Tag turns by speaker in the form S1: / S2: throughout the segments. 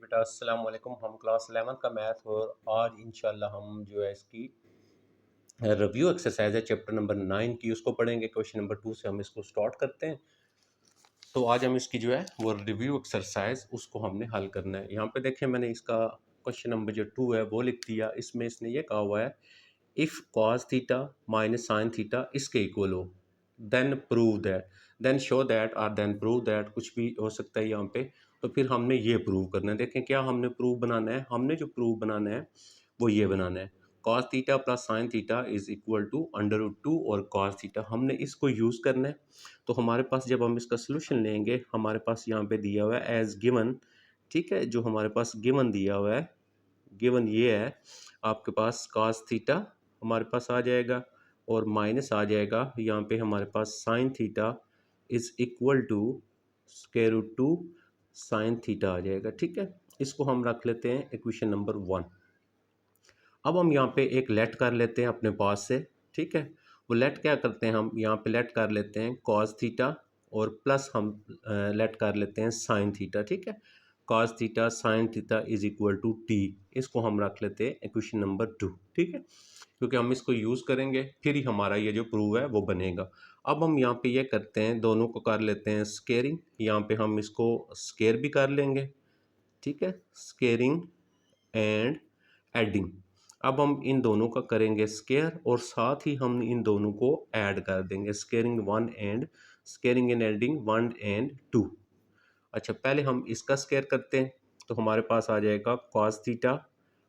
S1: बेटा अस्सलाम वालेकुम। हम क्लास 11 का मैथ और आज इंशाल्लाह हम जो है इसकी रिव्यू एक्सरसाइज है चैप्टर नंबर 9 की, उसको पढ़ेंगे। क्वेश्चन नंबर 2 से हम इसको स्टार्ट करते हैं। तो आज हम इसकी जो है वो रिव्यू एक्सरसाइज उसको हमने हल करना है। यहाँ पे देखें, मैंने इसका क्वेश्चन नंबर जो 2 है वो लिख दिया। इसमें इसने ये कहा हुआ है if cos theta minus sine theta इसके इक्वल हो then prove that, then show that और देन प्रूव दैट, कुछ भी हो सकता है यहाँ पे। तो फिर हमने ये प्रूव करना है। देखें क्या हमने प्रूव बनाना है। हमने जो प्रूव बनाना है वो ये बनाना है cos theta plus sine theta is equal to under root 2 और कॉस थीटा। हमने इसको यूज़ करना है। तो हमारे पास जब हम इसका सोल्यूशन लेंगे, हमारे पास यहाँ पे दिया हुआ है एज गिवन। ठीक है, जो हमारे पास गिवन दिया हुआ है, गिवन ये है आपके पास कॉस थीटा हमारे पास आ जाएगा और माइनस आ जाएगा यहाँ पे हमारे पास sine theta is equal to square root 2 sine theta आ जाएगा। ठीक है, इसको हम रख लेते हैं इक्वेशन नंबर 1। अब हम यहाँ पे एक लेट कर लेते हैं अपने पास से। ठीक है, वो लेट क्या करते हैं, हम यहाँ पे लेट कर लेते हैं कॉस थीटा और प्लस हम लेट कर लेते हैं साइन थीटा। ठीक है, cos theta sine theta is equal to T, इसको हम रख लेते हैं इक्वेशन नंबर 2। ठीक है, क्योंकि हम इसको यूज़ करेंगे फिर ही हमारा ये जो प्रूव है वो बनेगा। अब हम यहाँ पे ये करते हैं, दोनों को कर लेते हैं स्केयरिंग। यहाँ पे हम इसको स्केयर भी कर लेंगे। ठीक है, स्केयरिंग एंड एडिंग। अब हम इन दोनों का करेंगे स्केयर और साथ ही हम इन दोनों को ऐड कर देंगे, squaring 1 and squaring and adding 1 and 2। अच्छा, पहले हम इसका स्केयर करते हैं। तो हमारे पास आ जाएगा कॉस थीटा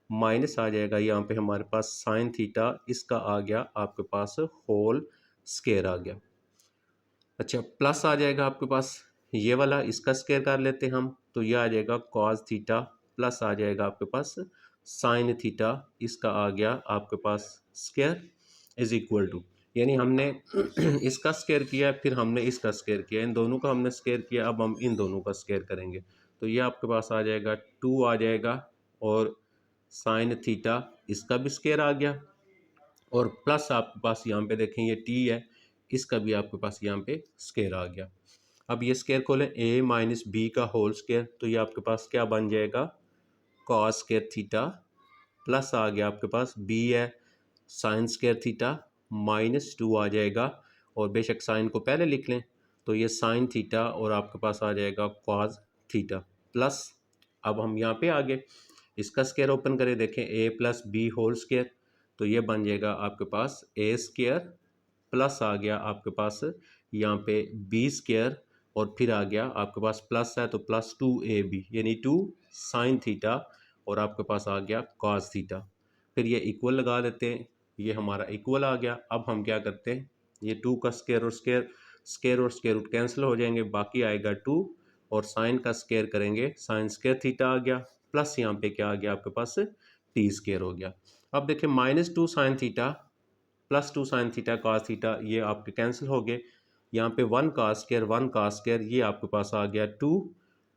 S1: माइनस आ जाएगा यहाँ पे हमारे पास साइन थीटा, इसका आ गया आपके पास होल स्केयर आ गया। अच्छा, प्लस आ जाएगा आपके पास ये वाला, इसका स्केयर कर लेते हैं हम। तो ये आ जाएगा कॉस थीटा प्लस आ जाएगा आपके पास साइन थीटा, इसका आ गया आपके पास स्केयर इज इक्वल टू, यानी हमने इसका स्केयर किया फिर हमने इसका स्केयर किया, इन दोनों का हमने स्केयर किया। अब हम इन दोनों का स्केयर करेंगे। तो ये आपके पास आ जाएगा 2 आ जाएगा और साइन थीटा इसका भी स्केयर आ गया और प्लस आपके पास यहाँ पे देखें ये टी है, इसका भी आपके पास यहाँ पे स्केयर आ गया। अब ये स्केयर खोलें ए माइनस बी का होल स्केयर, तो ये आपके पास क्या बन जाएगा कॉस स्केयर थीटा प्लस आ गया आपके पास बी है साइन स्केयर थीटा माइनस 2 आ जाएगा और बेशक साइन को पहले लिख लें। तो ये साइन थीटा और आपके पास आ जाएगा कॉस थीटा प्लस, अब हम यहाँ पे आगे इसका स्केयर ओपन करें, देखें ए प्लस बी होल स्केयर, तो ये बन जाएगा आपके पास ए स्केयर प्लस आ गया आपके पास यहाँ पे बी स्केयर और फिर आ गया आपके पास प्लस है तो प्लस 2ab यानी 2 साइन थीटा और आपके पास आ गया कॉस थीटा। फिर ये इक्वल लगा देते हैं, ये हमारा इक्वल आ गया। अब हम क्या करते हैं, ये 2 का स्केयर और स्केयर और स्केयर रूट कैंसिल हो जाएंगे, बाकी आएगा 2 और साइन का स्केयर करेंगे साइन स्केयर थीटा आ गया प्लस यहाँ पे क्या आ गया आपके पास टी स्केयर हो गया। अब देखिए minus 2 sine theta plus 2 sine theta cos theta ये आपके कैंसिल हो गए। यहाँ पे 1 cos स्केयर ये आपके पास आ गया 2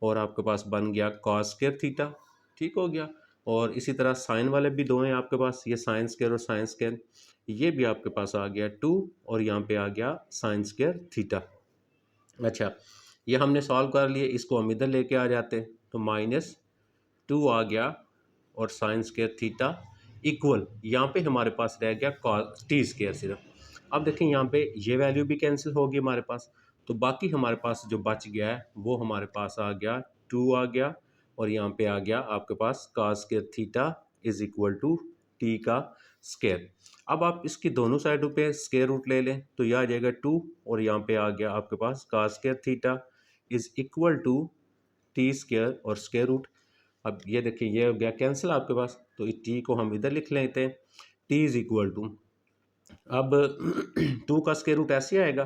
S1: और आपके पास बन गया कॉस स्केयर थीटा। ठीक हो गया। और इसी तरह साइन वाले भी दो हैं आपके पास, ये साइन स्केयर और साइन स्केयर, ये भी आपके पास आ गया 2 और यहाँ पे आ गया साइन स्केयर थीटा। अच्छा, ये हमने सॉल्व कर लिए, इसको हम इधर लेके आ जाते हैं। तो माइनस 2 आ गया और साइन स्केयर थीटा इक्वल यहाँ पे हमारे पास रह गया कॉस टी स्केयर सिर्फ। अब देखें यहाँ पे ये वैल्यू भी कैंसिल होगी हमारे पास, तो बाकी हमारे पास जो बच गया है वो हमारे पास आ गया 2 आ गया और यहाँ पे आ गया आपके पास cos square theta is equal to t का स्केयर। अब आप इसकी दोनों साइडों पे स्केयर रूट ले लें तो यह आ जाएगा 2 और यहाँ पे आ गया आपके पास cos square theta is equal to t square और स्केयर रूट। अब ये देखिए ये हो गया कैंसिल आपके पास, तो इस टी को हम इधर लिख लेते हैं, टी इज इक्वल टू, अब 2 का स्केयर रूट ऐसे आएगा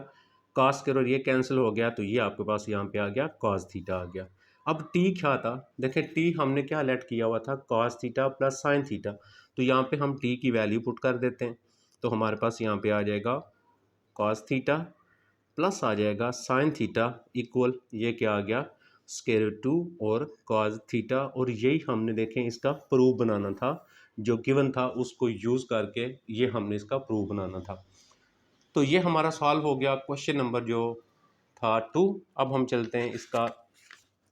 S1: कॉस स्केयर और ये कैंसिल हो गया तो ये आपके पास यहाँ पे आ गया कॉस थीटा आ गया। अब टी क्या था, देखें टी हमने क्या लेट किया हुआ था cos theta plus sine theta, तो यहाँ पे हम टी की वैल्यू पुट कर देते हैं। तो हमारे पास यहाँ पे आ जाएगा कॉस थीटा प्लस आ जाएगा साइन थीटा इक्वल ये क्या आ गया स्क्वायर रूट 2 और कॉस थीटा, और यही हमने देखें इसका प्रूफ बनाना था, जो गिवन था उसको यूज़ करके ये हमने इसका प्रूफ बनाना था। तो ये हमारा सॉल्व हो गया क्वेश्चन नंबर जो था 2। अब हम चलते हैं इसका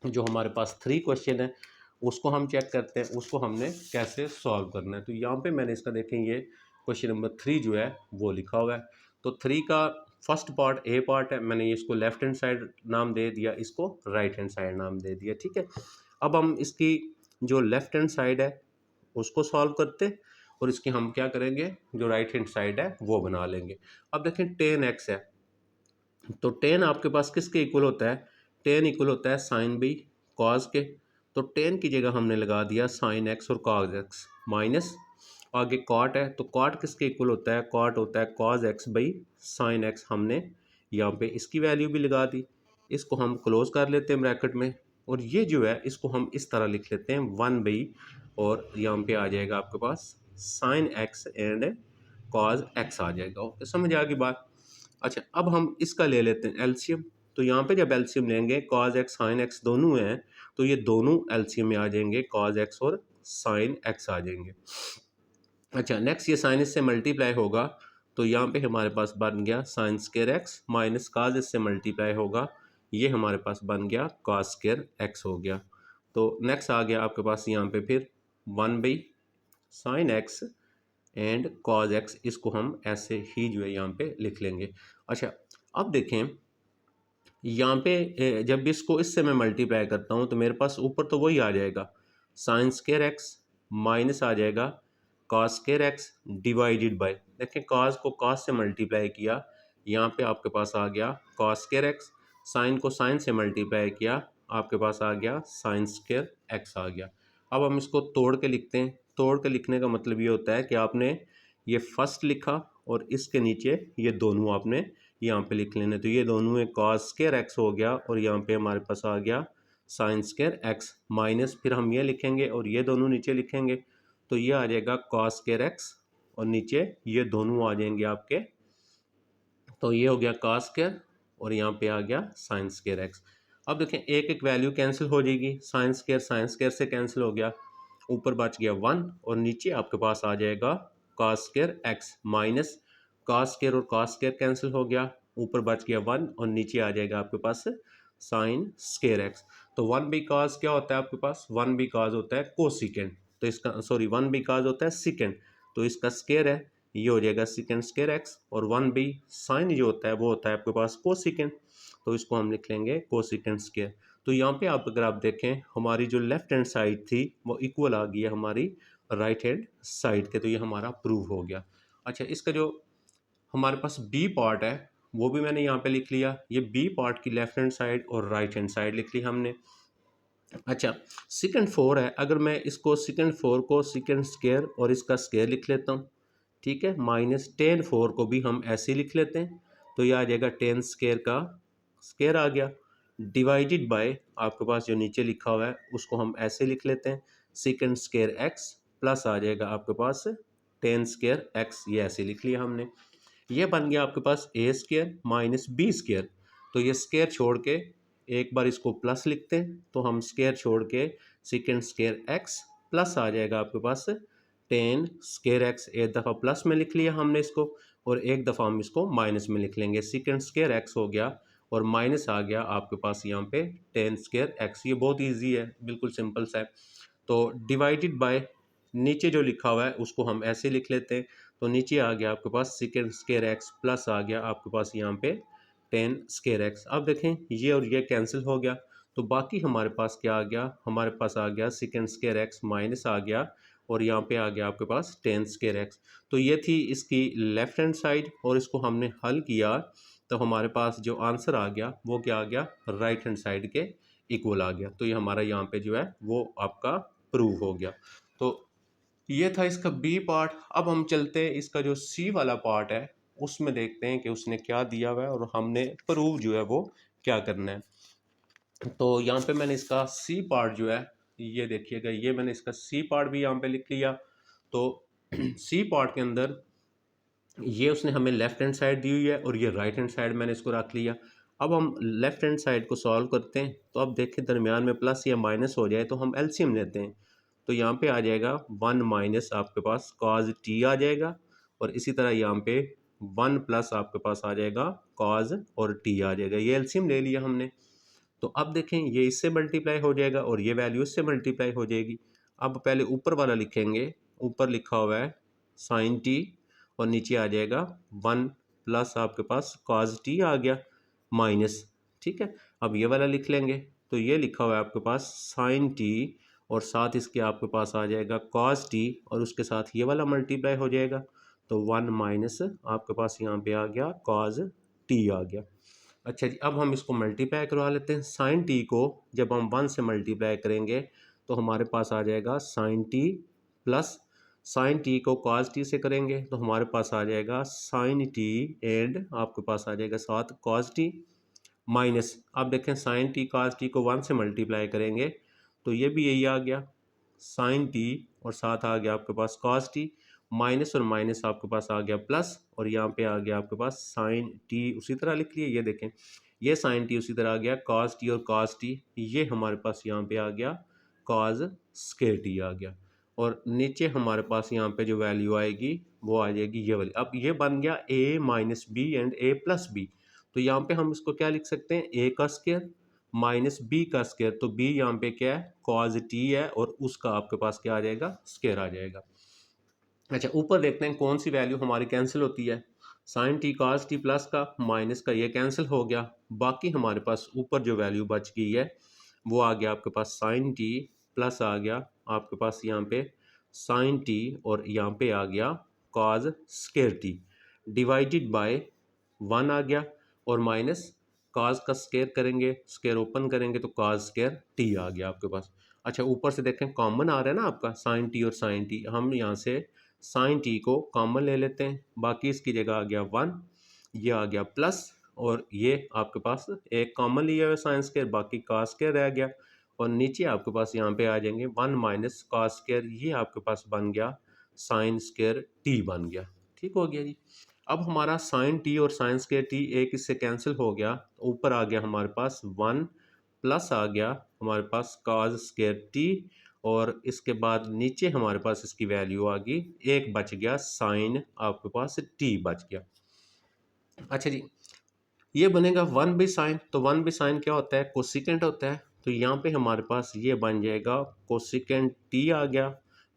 S1: जो हमारे पास 3 क्वेश्चन है उसको हम चेक करते हैं उसको हमने कैसे सॉल्व करना है। तो यहाँ पे मैंने इसका देखें ये क्वेश्चन नंबर 3 जो है वो लिखा हुआ है। तो 3 का फर्स्ट पार्ट ए पार्ट है, मैंने इसको लेफ्ट हैंड साइड नाम दे दिया, इसको राइट हैंड साइड नाम दे दिया, ठीक है। अब हम इसकी जो लेफ्ट हैंड साइड है उसको सॉल्व करते हैं और इसकी हम क्या करेंगे, जो राइट हैंड साइड है वो बना लेंगे। अब देखें 10x है, तो 10 आपके पास किसके इक्वल होता है, 10 इक्वल होता है साइन बी कॉज के। तो 10 की जगह हमने लगा दिया साइन एक्स और कॉज एक्स माइनस, आगे कॉट है, तो कॉट किसके इक्वल होता है, कॉट होता है cos x by sine x. हमने यहाँ पे इसकी वैल्यू भी लगा दी, इसको हम क्लोज कर लेते हैं ब्रैकेट में, और ये जो है इसको हम इस तरह लिख लेते हैं 1 बाई, और यहाँ पे आ जाएगा आपके पास sine x and cos x आ जाएगा। ओके, समझ आ गई बात। अच्छा, अब हम इसका ले लेते हैं एलसीएम। तो यहाँ पे जब एलसीएम लेंगे कॉज एक्स साइन एक्स दोनों हैं, तो ये दोनों एलसीएम में आ जाएंगे, कॉज एक्स और साइन एक्स आ जाएंगे। अच्छा, नेक्स्ट ये साइन इससे मल्टीप्लाई होगा, तो यहाँ पे हमारे पास बन गया साइन स्केयर एक्स माइनस काज इससे मल्टीप्लाई होगा, ये हमारे पास बन गया काज स्केयर एक्स हो गया। तो नेक्स्ट आ गया आपके पास यहाँ पे फिर 1 by sine x and cos x, इसको हम ऐसे ही जो है यहाँ पे लिख लेंगे। अच्छा, अब देखें यहाँ पे जब इसको इससे मैं मल्टीप्लाई करता हूँ तो मेरे पास ऊपर तो वही आ जाएगा साइन स्केयर एक्स माइनस आ जाएगा cos square x divided by, देखें कॉस को कॉस से मल्टीप्लाई किया, यहाँ पे आपके पास आ गया कॉस स्केयर एक्स, साइन को साइन से मल्टीप्लाई किया, आपके पास आ गया साइन स्केयर एक्स आ गया। अब हम इसको तोड़ के लिखते हैं। तोड़ के लिखने का मतलब ये होता है कि आपने ये फर्स्ट लिखा और इसके नीचे ये दोनों आपने यहाँ पे लिख लेने, तो ये दोनों एक कॉस स्केयर एक्स हो गया और यहाँ पे हमारे पास आ गया साइन स्केयर एक्स माइनस, फिर हम ये लिखेंगे और ये दोनों नीचे लिखेंगे, तो ये आ जाएगा कॉस स्केयर एक्स और नीचे ये दोनों आ जाएंगे आपके, तो ये हो गया कॉस स्केयर और यहाँ पे आ गया साइन स्केयर एक्स। अब देखें एक एक वैल्यू कैंसिल हो जाएगी, साइन स्केयर से कैंसिल हो गया, ऊपर बच गया 1 और नीचे आपके पास आ जाएगा cos square x minus cos square और कॉस स्केयर कैंसिल हो गया, ऊपर बच गया 1 और नीचे आ जाएगा आपके पास साइन स्केयर एक्स। तो 1 बाई कॉस क्या होता है आपके पास, 1 बाई कॉस होता है कोसिकेंड, तो इसका सॉरी 1 बाई कॉस होता है सिकेंड, तो इसका स्केयर है, ये हो जाएगा सिकेंड स्केयर एक्स, और 1 बाई साइन जो होता है वो होता है आपके पास कोसिकेंड, तो इसको हम लिख लेंगे कोसिकेंड स्केयर। तो यहाँ पे आप अगर आप देखें हमारी जो लेफ्ट हैंड साइड थी वो इक्वल आ गई है हमारी राइट हैंड साइड के, तो ये हमारा प्रूव हो गया। अच्छा, इसका जो हमारे पास बी पार्ट है वो भी मैंने यहाँ पे लिख लिया, ये बी पार्ट की लेफ्ट हैंड साइड और राइट हैंड साइड लिख ली हमने। अच्छा, सेकंड 4 है, अगर मैं इसको सेकंड 4 को सेकंड स्केयर और इसका स्केयर लिख लेता हूँ, ठीक है, माइनस 10 4 को भी हम ऐसे ही लिख लेते हैं, तो ये आ जाएगा 10 स्केयर का स्केयर आ गया, डिवाइडेड बाय आपके पास जो नीचे लिखा हुआ है उसको हम ऐसे लिख लेते हैं सेकंड स्केयर एक्स प्लस आ जाएगा आपके पास 10 स्केयर एक्स, ये ऐसे लिख लिया हमने। ये बन गया आपके पास ए स्केयर माइनस बी स्केयर, तो ये स्केयर छोड़ के एक बार इसको प्लस लिखते हैं, तो हम स्केयर छोड़ के सेकेंड स्केयर एक्स प्लस आ जाएगा आपके पास 10 स्केयर एक्स, एक दफ़ा प्लस में लिख लिया हमने इसको और एक दफ़ा हम इसको माइनस में लिख लेंगे, सेकेंड स्केयर एक्स हो गया और माइनस आ गया आपके पास यहाँ पे 10 स्केयर एक्स। ये बहुत ईजी है, बिल्कुल सिंपल सा है। तो डिवाइडेड बाय नीचे जो लिखा हुआ है उसको हम ऐसे लिख लेते हैं, तो नीचे आ गया आपके पास सेकेंड स्केयर एक्स प्लस आ गया आपके पास यहाँ पे 10 स्केयर एक्स। अब देखें ये और ये कैंसिल हो गया, तो बाकी हमारे पास क्या आ गया, हमारे पास आ गया सेकेंड स्केयर एक्स माइनस आ गया और यहाँ पे आ गया आपके पास 10 स्केयर एक्स। तो ये थी इसकी लेफ्ट हैंड साइड और इसको हमने हल किया तो हमारे पास जो आंसर आ गया वो क्या आ गया, राइट हैंड साइड के इक्वल आ गया। तो ये हमारा यहाँ पे जो है वो आपका प्रूव हो गया। तो ये था इसका बी पार्ट। अब हम चलते हैं इसका जो सी वाला पार्ट है उसमें देखते हैं कि उसने क्या दिया हुआ है और हमने प्रूव जो है वो क्या करना है। तो यहाँ पे मैंने इसका सी पार्ट जो है ये देखिएगा, ये मैंने इसका सी पार्ट भी यहाँ पे लिख लिया। तो सी पार्ट के अंदर ये उसने हमें लेफ्ट हैंड साइड दी हुई है और ये राइट हैंड साइड मैंने इसको रख लिया। अब हम लेफ्ट हैंड साइड को सॉल्व करते हैं, तो अब देखें दरमियान में प्लस या माइनस हो जाए तो हम एलसीएम लेते हैं, तो यहाँ पे आ जाएगा 1 माइनस आपके पास कॉज टी आ जाएगा और इसी तरह यहाँ पे 1 प्लस आपके पास आ जाएगा कॉज और टी आ जाएगा, ये एलसीएम ले लिया हमने। तो अब देखें ये इससे मल्टीप्लाई हो जाएगा और ये वैल्यू इससे मल्टीप्लाई हो जाएगी। अब पहले ऊपर वाला लिखेंगे, ऊपर लिखा हुआ है साइन टी और नीचे आ जाएगा 1 प्लस आपके पास कॉज टी आ गया माइनस, ठीक है। अब ये वाला लिख लेंगे, तो ये लिखा हुआ है आपके पास साइन टी और साथ इसके आपके पास आ जाएगा कॉस टी और उसके साथ ये वाला मल्टीप्लाई हो जाएगा, तो 1 माइनस आपके पास यहाँ पे आ गया कॉज टी आ गया। अच्छा जी, अब हम इसको मल्टीप्लाई करवा लेते हैं। साइन टी को जब हम 1 से मल्टीप्लाई करेंगे तो हमारे पास आ जाएगा sine T plus sine T को कॉस टी से करेंगे तो हमारे पास आ जाएगा साइन टी एंड आपके पास आ जाएगा साथ कॉस टी माइनस। आप देखें साइन टी कॉस टी को 1 से मल्टीप्लाई करेंगे तो ये भी यही आ गया साइन टी और साथ आ गया आपके पास कॉस टी, माइनस और माइनस आपके पास आ गया प्लस और यहाँ पे आ गया आपके पास साइन टी उसी तरह लिख लिए। ये देखें ये साइन टी उसी तरह आ गया कॉस टी और कॉस टी, ये हमारे पास यहाँ पे आ गया कॉस स्क्वायर टी आ गया और नीचे हमारे पास यहाँ पे जो वैल्यू आएगी वो आ जाएगी ये वाली। अब ये बन गया a minus b and a plus b, तो यहाँ पे हम इसको क्या लिख सकते हैं a का स्क्वायर माइनस बी का स्क्वायर, तो b यहाँ पे क्या है कॉज टी है और उसका आपके पास क्या आ जाएगा स्क्वायर आ जाएगा। अच्छा ऊपर देखते हैं कौन सी वैल्यू हमारी कैंसिल होती है। Sine T cos T plus का माइनस का ये कैंसिल हो गया, बाकी हमारे पास ऊपर जो वैल्यू बच गई है वो आ गया आपके पास साइन टी प्लस आ गया आपके पास यहाँ पे साइन टी और यहाँ पे आ गया cause square T divided by 1 आ गया और माइनस कॉज का स्क्वायर करेंगे, स्क्वायर ओपन करेंगे तो कॉज स्क्वायर टी आ गया आपके पास। अच्छा ऊपर से देखें कॉमन आ रहा है ना आपका साइन टी और साइन टी, हम यहाँ से साइन टी को कॉमन ले लेते हैं, बाकी इसकी जगह आ गया 1, ये आ गया प्लस और ये आपके पास एक कॉमन लिया हुआ साइन स्क्वायर बाकी कॉस स्क्वायर रह गया और नीचे आपके पास यहाँ पे आ जाएंगे 1 माइनस कॉस स्क्वायर, ये आपके पास बन गया साइन स्क्वायर टी बन गया। ठीक हो गया जी। अब हमारा साइन टी और साइन स्क्वायर टी एक इससे कैंसिल हो गया, ऊपर आ गया हमारे पास 1 प्लस आ गया हमारे पास कॉस स्क्वायर टी और इसके बाद नीचे हमारे पास इसकी वैल्यू आ गई, एक बच गया साइन आपके पास टी बच गया। अच्छा जी, ये बनेगा 1 बाई साइन, तो 1 बाई साइन क्या होता है कोसिकेंट होता है, तो यहाँ पे हमारे पास ये बन जाएगा कोसिकेंट टी आ गया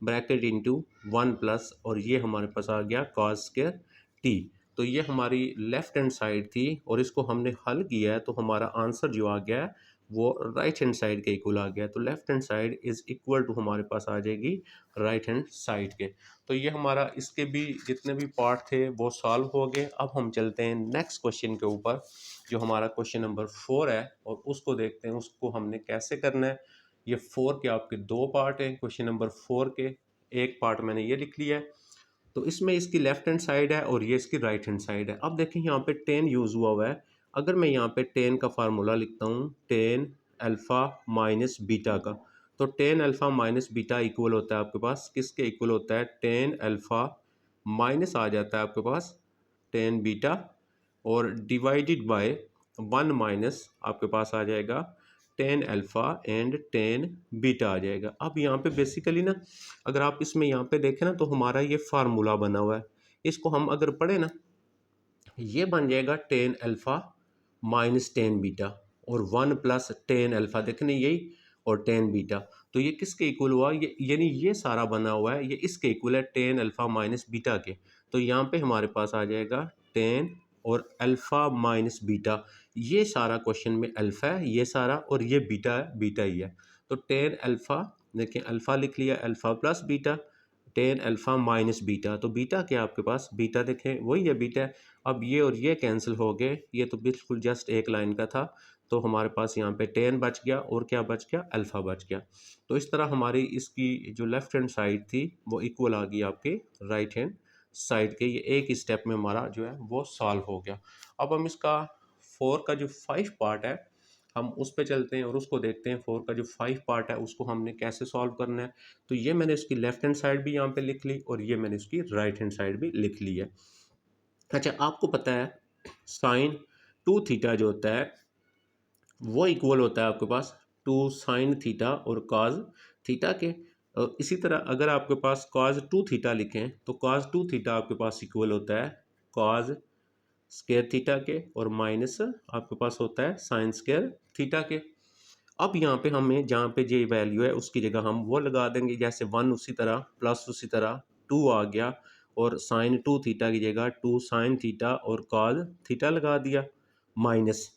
S1: ब्रैकेट इंटू 1 प्लस और ये हमारे पास आ गया कॉस स्क्वायर टी। तो ये हमारी लेफ्ट हैंड साइड थी और इसको हमने हल किया है तो हमारा आंसर जो आ गया है वो राइट हैंड साइड के इक्वल आ गया, तो left hand side is equal to हमारे पास आ जाएगी राइट हैंड साइड के। तो ये हमारा इसके भी जितने भी पार्ट थे वो सॉल्व हो गए। अब हम चलते हैं नेक्स्ट क्वेश्चन के ऊपर जो हमारा क्वेश्चन नंबर 4 है और उसको देखते हैं उसको हमने कैसे करना है। ये 4 के आपके 2 पार्ट हैं क्वेश्चन नंबर 4 के, एक पार्ट मैंने ये लिख लिया है, तो इसमें इसकी लेफ्ट हैंड साइड है और ये इसकी राइट हैंड साइड है। अब देखें यहाँ पे 10 यूज़ हुआ है, अगर मैं यहाँ पे 10 का फार्मूला लिखता हूँ 10 अल्फ़ा माइनस बीटा का, तो 10 अल्फ़ा माइनस बीटा इक्वल होता है आपके पास किसके इक्वल होता है 10 अल्फ़ा माइनस आ जाता है आपके पास 10 बीटा और डिवाइडेड बाय 1 माइनस आपके पास आ जाएगा 10 अल्फ़ा एंड 10 बीटा आ जाएगा। अब यहाँ पे बेसिकली ना अगर आप इसमें यहाँ पे देखें ना तो हमारा ये फार्मूला बना हुआ है, इसको हम अगर पढ़े ना ये बन जाएगा 10 अल्फ़ा माइनस 10 बीटा और 1 प्लस 10 अल्फ़ा देखने यही और 10 बीटा, तो ये किसके इक्वल हुआ ये यानी ये सारा बना हुआ है ये इसके इक्वल है 10 अल्फ़ा माइनस बीटा के, तो यहाँ पे हमारे पास आ जाएगा 10 और अल्फ़ा माइनस बीटा, ये सारा क्वेश्चन में अल्फ़ा है ये सारा और ये बीटा है बीटा ही है, तो 10 अल्फ़ा देखिए अल्फ़ा लिख लिया alpha plus beta 10 alpha minus beta, तो बीटा क्या आपके पास बीटा देखें वही है बीटा है। अब ये और ये कैंसिल हो गए, ये तो बिल्कुल जस्ट एक लाइन का था, तो हमारे पास यहाँ पे 10 बच गया और क्या बच गया अल्फ़ा बच गया। तो इस तरह हमारी इसकी जो लेफ्ट हैंड साइड थी वो इक्वल आ गई आपके राइट हैंड साइड के, ये एक ही स्टेप में हमारा जो है वो सॉल्व हो गया। अब हम इसका 4 का जो 5 पार्ट है हम उस पे चलते हैं और उसको देखते हैं 4 का जो 5 पार्ट है उसको हमने कैसे सॉल्व करना है। तो ये मैंने इसकी लेफ्ट हैंड साइड भी यहाँ पे लिख ली और ये मैंने इसकी राइट हैंड साइड भी लिख ली है। अच्छा आपको पता है साइन 2 थीटा जो होता है वो इक्वल होता है आपके पास 2 साइन थीटा और कॉज थीटा के, और इसी तरह अगर आपके पास कॉज 2 थीटा लिखें तो कॉज 2 थीटा आपके पास इक्वल होता है कॉज स्क्वायर थीटा के और माइनस आपके पास होता है साइन स्क्वायर थीटा के। अब यहाँ पे हमें जहाँ पे जे वैल्यू है उसकी जगह हम वो लगा देंगे, जैसे 1 उसी तरह, प्लस उसी तरह 2 आ गया, और साइन 2 थीटा की जगह 2 साइन थीटा और कॉस थीटा लगा दिया, माइनस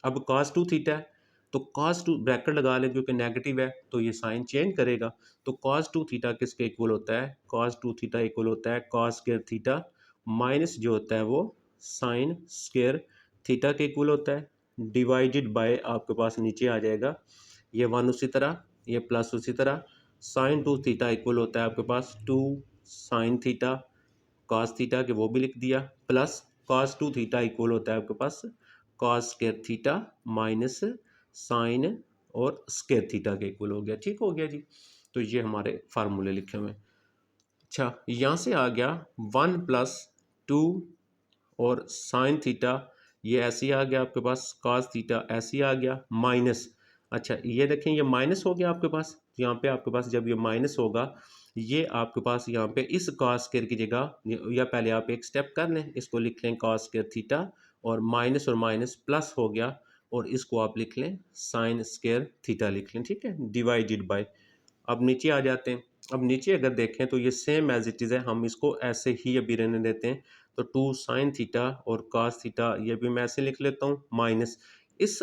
S1: अब cos 2 थीटा है तो cos 2 ब्रैकेट लगा लें क्योंकि नेगेटिव है तो ये साइन चेंज करेगा, तो cos 2 थीटा किसके इक्वल होता है, cos 2 थीटा इक्वल होता है cos स्क्वायर थीटा माइनस जो होता है वो साइन स्क्वायर थीटा के इक्वल होता है, डिवाइडेड बाय आपके पास नीचे आ जाएगा ये 1 उसी तरह, ये प्लस उसी तरह, साइन 2 थीटा इक्वल होता है आपके पास 2 साइन थीटा कॉस थीटा के वो भी लिख दिया, प्लस कॉस 2 थीटा इक्वल होता है आपके पास cos square theta minus sine और स्क्वायर थीटा के इक्वल हो गया। ठीक हो गया जी, तो ये हमारे फार्मूले लिखे हुए हैं। अच्छा, यहाँ से आ गया 1 प्लस 2 और साइन थीटा, ये ऐसे ही आ गया आपके पास, कॉस थीटा ऐसे ही आ गया, माइनस, अच्छा ये देखें ये माइनस हो गया आपके पास, यहाँ पे आपके पास जब ये माइनस होगा ये आपके पास यहाँ पे इस कॉस स्क्वायर की जगह, या पहले आप एक स्टेप कर लें, इसको लिख लें कॉस स्क्वायर थीटा और माइनस प्लस हो गया, और इसको आप लिख लें साइन स्क्वायर थीटा लिख लें, ठीक है, डिवाइडेड बाय। अब नीचे आ जाते हैं, अब नीचे अगर देखें तो ये सेम एज इट इज़ है, हम इसको ऐसे ही अभी रहने देते हैं, तो 2 साइन थीटा और कॉस थीटा ये भी मैं ऐसे लिख लेता हूँ, माइनस इस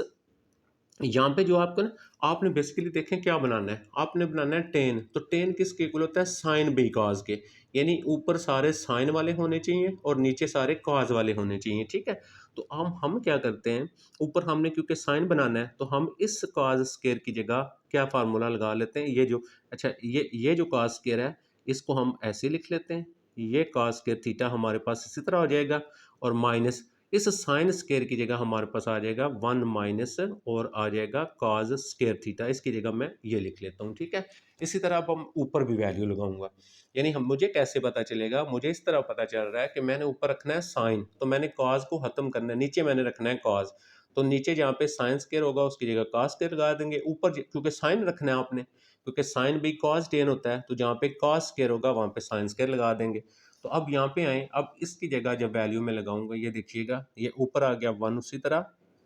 S1: यहाँ पे जो आपको ना आपने बेसिकली देखें क्या बनाना है, आपने बनाना है टेन, तो टेन किसके इक्वल होता है, साइन बी कॉस के, यानी ऊपर सारे साइन वाले होने चाहिए और नीचे सारे कॉस वाले होने चाहिए, ठीक है। तो हम क्या करते हैं, ऊपर हमने क्योंकि साइन बनाना है तो हम इस कॉस स्क्वायर की जगह क्या फार्मूला लगा लेते हैं, ये जो अच्छा ये जो कॉस स्क्वायर है इसको हम ऐसे लिख लेते हैं, ये कॉस स्क्वायर थीटा हमारे पास इसी तरह हो जाएगा, और माइनस इस साइन स्क्वायर की जगह हमारे पास आ जाएगा 1 माइनस और आ जाएगा कॉस स्क्वायर थीटा, इसकी जगह मैं ये लिख लेता हूँ, ठीक है। इसी तरह अब हम ऊपर भी वैल्यू लगाऊंगा, यानी हम मुझे कैसे पता चलेगा, मुझे इस तरह पता चल रहा है कि मैंने ऊपर रखना है साइन, तो मैंने कॉस को खत्म करना है, नीचे मैंने रखना है कॉस, तो नीचे जहाँ पे साइन स्क्वायर होगा उसकी जगह कॉस स्क्वायर लगा देंगे, ऊपर क्योंकि साइन रखना है आपने, क्योंकि साइन भी कॉस टेन होता है, तो जहाँ पे कॉस स्क्वायर होगा वहाँ पे साइन स्क्वायर लगा देंगे। तो अब यहाँ पे आए, अब इसकी जगह जब वैल्यू में लगाऊंगा ये देखिएगा, ये ऊपर आ गया 1 उसी तरह,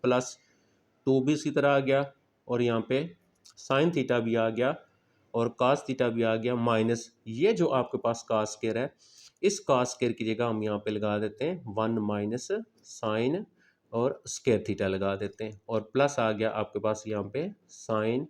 S1: प्लस 2 भी इसी तरह आ गया, और यहाँ पे साइन थीटा भी आ गया और कास थीटा भी आ गया, माइनस ये जो आपके पास कास स्क्वायर है इस कास स्क्वायर की जगह हम यहाँ पे लगा देते हैं 1 माइनस साइन और स्क्वायर थीटा लगा देते हैं, और प्लस आ गया आपके पास यहाँ पे साइन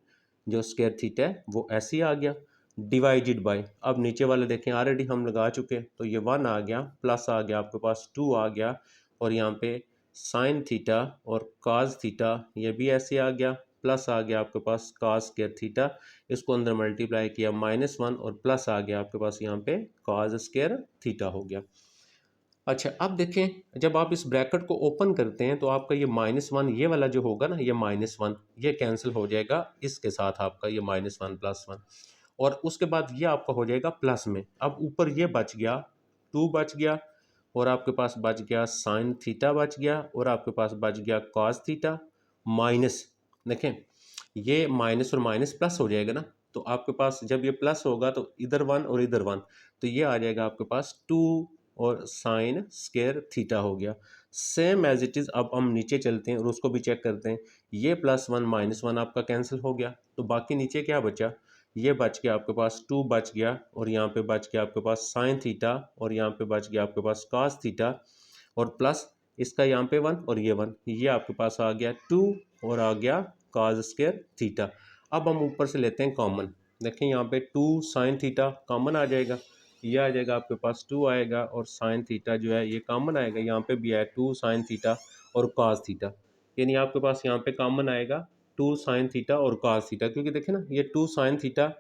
S1: जो स्क्वायर थीटा है वो ऐसे ही आ गया, डिवाइडेड बाय, अब नीचे वाले देखें ऑलरेडी हम लगा चुके, तो ये 1 आ गया, प्लस आ गया आपके पास 2 आ गया, और यहाँ पे साइन थीटा और काज थीटा ये भी ऐसे आ गया, प्लस आ गया आपके पास काज स्क्वायर थीटा, इसको अंदर मल्टीप्लाई किया -1 और प्लस आ गया आपके पास यहाँ पे काज स्क्वायर थीटा हो गया। अच्छा, अब देखें जब आप इस ब्रैकेट को ओपन करते हैं तो आपका ये -1 ये वाला जो होगा ना, ये -1 ये कैंसिल हो जाएगा इसके साथ, आपका ये -1 +1, और उसके बाद ये आपका हो जाएगा प्लस में, अब ऊपर ये बच गया 2 बच गया, और आपके पास बच गया साइन थीटा बच गया, और आपके पास बच गया कॉस थीटा, माइनस देखें ये माइनस और माइनस प्लस हो जाएगा ना, तो आपके पास जब ये प्लस होगा तो इधर 1 और इधर 1, तो ये आ जाएगा आपके पास 2 और साइन स्क्वायर थीटा हो गया, सेम एज इट इज़। अब हम नीचे चलते हैं और उसको भी चेक करते हैं, ये +1 -1 आपका कैंसिल हो गया, तो बाकी नीचे क्या बचा, ये बच गया आपके पास 2 बच गया, और यहाँ पे बच गया आपके पास साइन थीटा, और यहाँ पे बच गया आपके पास कॉस थीटा, और प्लस इसका यहाँ पे 1 और ये 1, ये आपके पास आ गया 2 और आ गया कॉस स्क्वायर थीटा। अब हम ऊपर से लेते हैं कॉमन, देखें यहाँ पे 2 साइन थीटा कॉमन आ जाएगा, ये आ जाएगा आपके पास 2 आएगा, और साइन थीटा जो है ये कॉमन आएगा, यहाँ पे भी आया 2 साइन थीटा और कॉस थीटा, यानी आपके पास यहाँ पे कॉमन आएगा 2 साइन थीटा और कॉस थीटा, क्योंकि देखें ना ये 2 साइन थीटा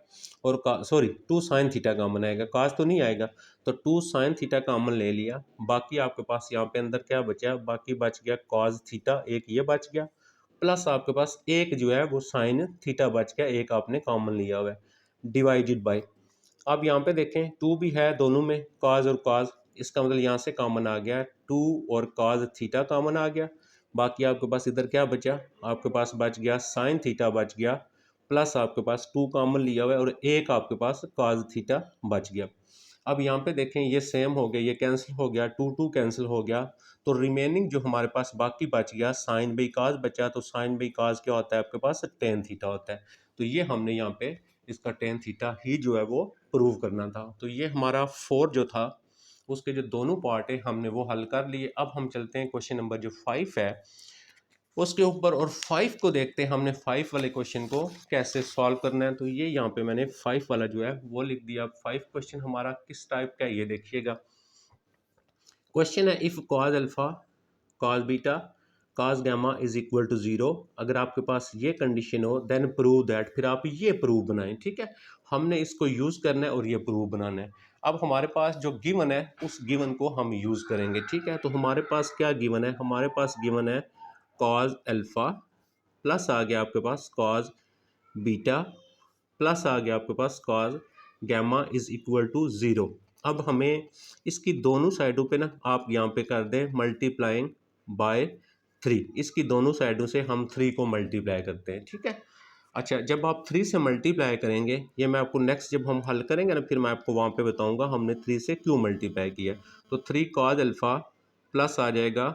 S1: और सॉरी 2 साइन थीटा कॉमन आएगा, कॉस तो नहीं आएगा, तो 2 साइन थीटा कॉमन ले लिया, बाकी आपके पास यहाँ पे अंदर क्या बचा, बाकी बच गया कॉस थीटा, एक ये बच गया, प्लस आपके पास एक जो है वो साइन थीटा बच गया, एक आपने कॉमन लिया हुआ है, डिवाइडेड बाय। अब यहाँ पे देखें 2 भी है दोनों में, कॉस और कॉस, इसका मतलब यहाँ से कॉमन आ गया 2 और कॉस थीटा कॉमन आ गया, बाकी आपके पास इधर क्या बचा, आपके पास बच गया साइन थीटा बच गया, प्लस आपके पास 2 कॉमन लिया हुआ है और एक आपके पास कॉस थीटा बच गया। अब यहाँ पे देखें ये सेम हो गया, ये कैंसिल हो गया, टू टू कैंसिल हो गया, तो रिमेनिंग जो हमारे पास बाकी बच गया साइन बाई काज बचा, तो साइन बाई काज क्या होता है आपके पास, टेन थीटा होता है। तो ये हमने यहाँ पे इसका टेन थीटा ही जो है वो प्रूव करना था। तो ये हमारा 4 जो था उसके जो दोनों पार्ट है हमने वो हल कर लिए। अब हम चलते हैं क्वेश्चन नंबर जो 5 है उसके ऊपर, और 5 को देखते हैं हमने 5 वाले क्वेश्चन को कैसे सॉल्व करना है। तो ये यहाँ पे मैंने 5 वाला जो है वो लिख दिया। 5 क्वेश्चन हमारा किस टाइप का है ये देखिएगा। क्वेश्चन है if cos alpha cos beta cos gamma is equal to 0, अगर आपके पास ये कंडीशन हो देन प्रूव दैट, फिर आप ये प्रूव बनाएं। ठीक है, हमने इसको यूज करना है और ये प्रूव बनाना है। अब हमारे पास जो गिवन है उस गिवन को हम यूज करेंगे। ठीक है, तो हमारे पास क्या गिवन है, हमारे पास गिवन है कॉज अल्फा प्लस आ गया आपके पास कॉज बीटा प्लस आ गया आपके पास cos gamma is equal to 0। अब हमें इसकी दोनों साइडों पे ना आप यहाँ पे कर दें मल्टीप्लाइंग बाय 3, इसकी दोनों साइडों से हम 3 को मल्टीप्लाई करते हैं। ठीक है, अच्छा जब आप 3 से मल्टीप्लाई करेंगे, ये मैं आपको नेक्स्ट जब हम हल करेंगे ना फिर मैं आपको वहाँ पे बताऊँगा हमने 3 से क्यों मल्टीप्लाई किया। तो 3 कॉज अल्फ़ा प्लस आ जाएगा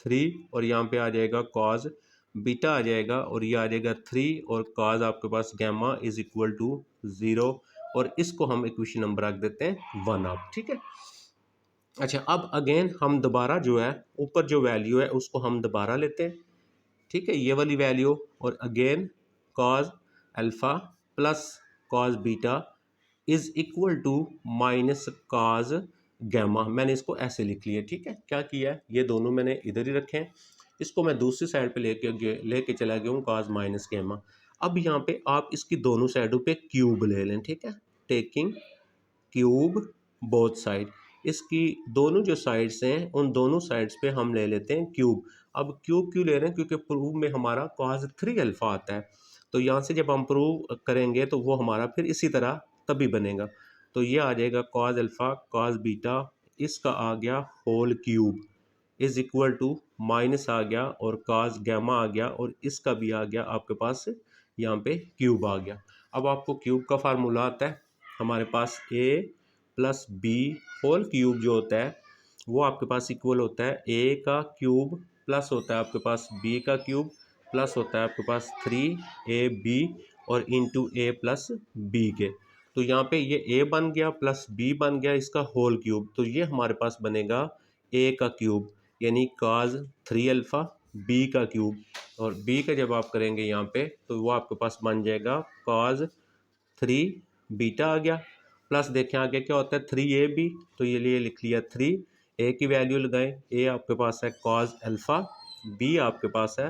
S1: 3 और यहाँ पे आ जाएगा कॉज बीटा आ जाएगा और ये आ जाएगा 3 और कॉज आपके पास गैमा इज इक्वल टू 0, और इसको हम इक्वेशन नंबर रख देते हैं 1 आप। ठीक है, अच्छा अब अगेन हम दोबारा जो है ऊपर जो वैल्यू है उसको हम दोबारा लेते हैं। ठीक है, ये वाली वैल्यू और again cos alpha plus cos beta is equal to minus cos gamma, मैंने इसको ऐसे लिख लिया। ठीक है, क्या किया है ये दोनों मैंने इधर ही रखे हैं, इसको मैं दूसरी साइड पे लेके चला गया हूँ कॉज माइनस गैमा। अब यहाँ पे आप इसकी दोनों साइडों पे क्यूब ले लें। ठीक है, टेकिंग क्यूब बोथ साइड, इसकी दोनों जो साइड्स हैं उन दोनों साइड्स पे हम ले लेते हैं क्यूब। अब क्यूब क्यों ले रहे हैं, क्योंकि प्रूव में हमारा कॉज 3 अल्फ़ा आता है, तो यहाँ से जब हम प्रूव करेंगे तो वो हमारा फिर इसी तरह तभी बनेगा। तो ये आ जाएगा कॉज अल्फ़ा कॉज बीटा, इसका आ गया whole cube is equal to minus आ गया और कॉज गैमा आ गया और इसका भी आ गया आपके पास यहाँ पे क्यूब आ गया। अब आपको क्यूब का फार्मूला आता है हमारे पास ए प्लस बी होल क्यूब जो होता है वो आपके पास इक्वल होता है ए का क्यूब प्लस होता है आपके पास बी का क्यूब प्लस होता है आपके पास 3ab और इंटू ए प्लस बी के। तो यहाँ पे ये ए बन गया प्लस बी बन गया इसका होल क्यूब, तो ये हमारे पास बनेगा ए का क्यूब यानी काज 3 अल्फ़ा बी का क्यूब, और बी का जब आप करेंगे यहाँ पे तो वो आपके पास बन जाएगा काज 3 बीटा आ गया, प्लस देखें आगे क्या होता है 3ab, तो ये लिए लिख लिया 3, ए की वैल्यू लगाएं, ए आपके पास है कॉज अल्फ़ा, बी आपके पास है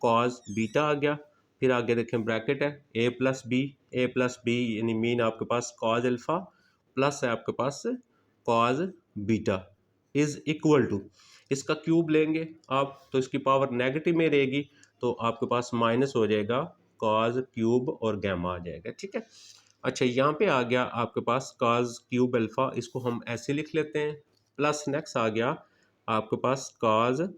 S1: कॉज बीटा आ गया, फिर आगे देखें ब्रैकेट है ए प्लस बी यानी मीन आपके पास कॉज अल्फ़ा प्लस है आपके पास cos beta is equal to, इसका क्यूब लेंगे आप तो इसकी पावर नेगेटिव में रहेगी तो आपके पास माइनस हो जाएगा कॉज क्यूब और गैमा आ जाएगा। ठीक है, अच्छा यहाँ पे आ गया आपके पास कॉज क्यूब अल्फ़ा, इसको हम ऐसे लिख लेते हैं, प्लस नेक्स्ट आ गया आपके पास कॉज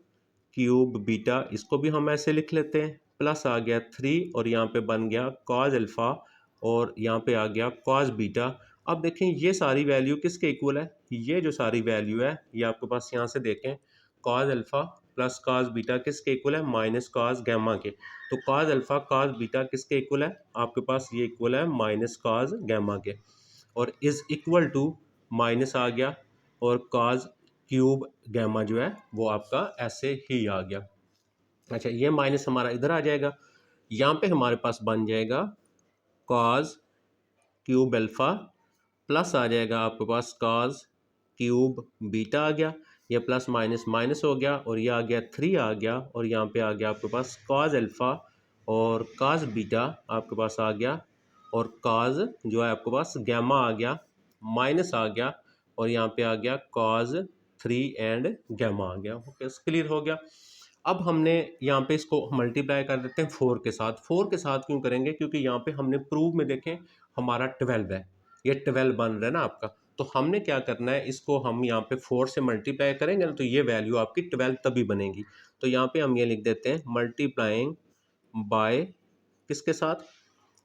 S1: क्यूब बीटा, इसको भी हम ऐसे लिख लेते हैं, प्लस आ गया 3 और यहाँ पे बन गया कॉज अल्फ़ा और यहाँ पे आ गया कॉज बीटा। अब देखें ये सारी वैल्यू किसके इक्वल है, ये जो सारी वैल्यू है ये आपके पास यहाँ से देखें cause alpha plus cos beta किसके इक्वल है, माइनस कॉज गैमा के। तो कॉज अल्फ़ा कॉज बीटा किसके इक्वल है, आपके पास ये इक्वल है माइनस कॉज गैमा के, और इज़ इक्वल टू माइनस आ गया और कॉज क्यूब गैमा जो है वो आपका ऐसे ही आ गया। अच्छा ये माइनस हमारा इधर आ जाएगा, यहाँ पे हमारे पास बन जाएगा कॉज क्यूब अल्फ़ा प्लस आ जाएगा आपके पास कॉज क्यूब बीटा आ गया, ये प्लस माइनस माइनस हो गया और ये आ गया 3 आ गया और यहाँ पे आ गया आपके पास कॉज अल्फ़ा और कॉज बीटा आपके पास आ गया और कॉज जो है आपके पास गैमा आ गया माइनस आ गया और यहाँ पे आ गया कॉज 3 एंड गैमा आ गया। ओके क्लियर हो गया। अब हमने यहाँ पे इसको मल्टीप्लाई कर देते हैं 4 के साथ। 4 के साथ क्यों करेंगे, क्योंकि यहाँ पे हमने प्रूव में देखें हमारा 12 है, ये 12 बन रहा है ना आपका, तो हमने क्या करना है इसको हम यहाँ पे 4 से मल्टीप्लाई करेंगे ना तो ये वैल्यू आपकी 12 तभी बनेगी। तो यहाँ पे हम ये लिख देते हैं मल्टीप्लाइंग बाय किसके साथ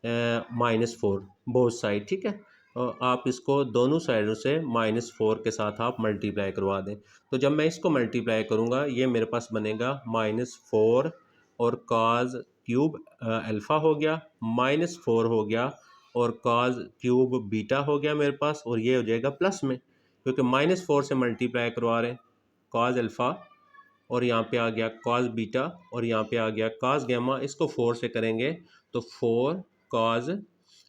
S1: -4 बोथ साइड। ठीक है, आप इसको दोनों साइडों से -4 के साथ आप मल्टीप्लाई करवा दें। तो जब मैं इसको मल्टीप्लाई करूँगा ये मेरे पास बनेगा -4 और कॉस क्यूब अल्फ़ा हो गया, -4 हो गया और कॉस क्यूब बीटा हो गया मेरे पास, और ये हो जाएगा प्लस में, क्योंकि -4 से मल्टीप्लाई करवा रहे हैं कॉस अल्फ़ा, और यहाँ पे आ गया कॉस बीटा, और यहाँ पे आ गया कॉस गैमा। इसको 4 से करेंगे तो 4 कॉस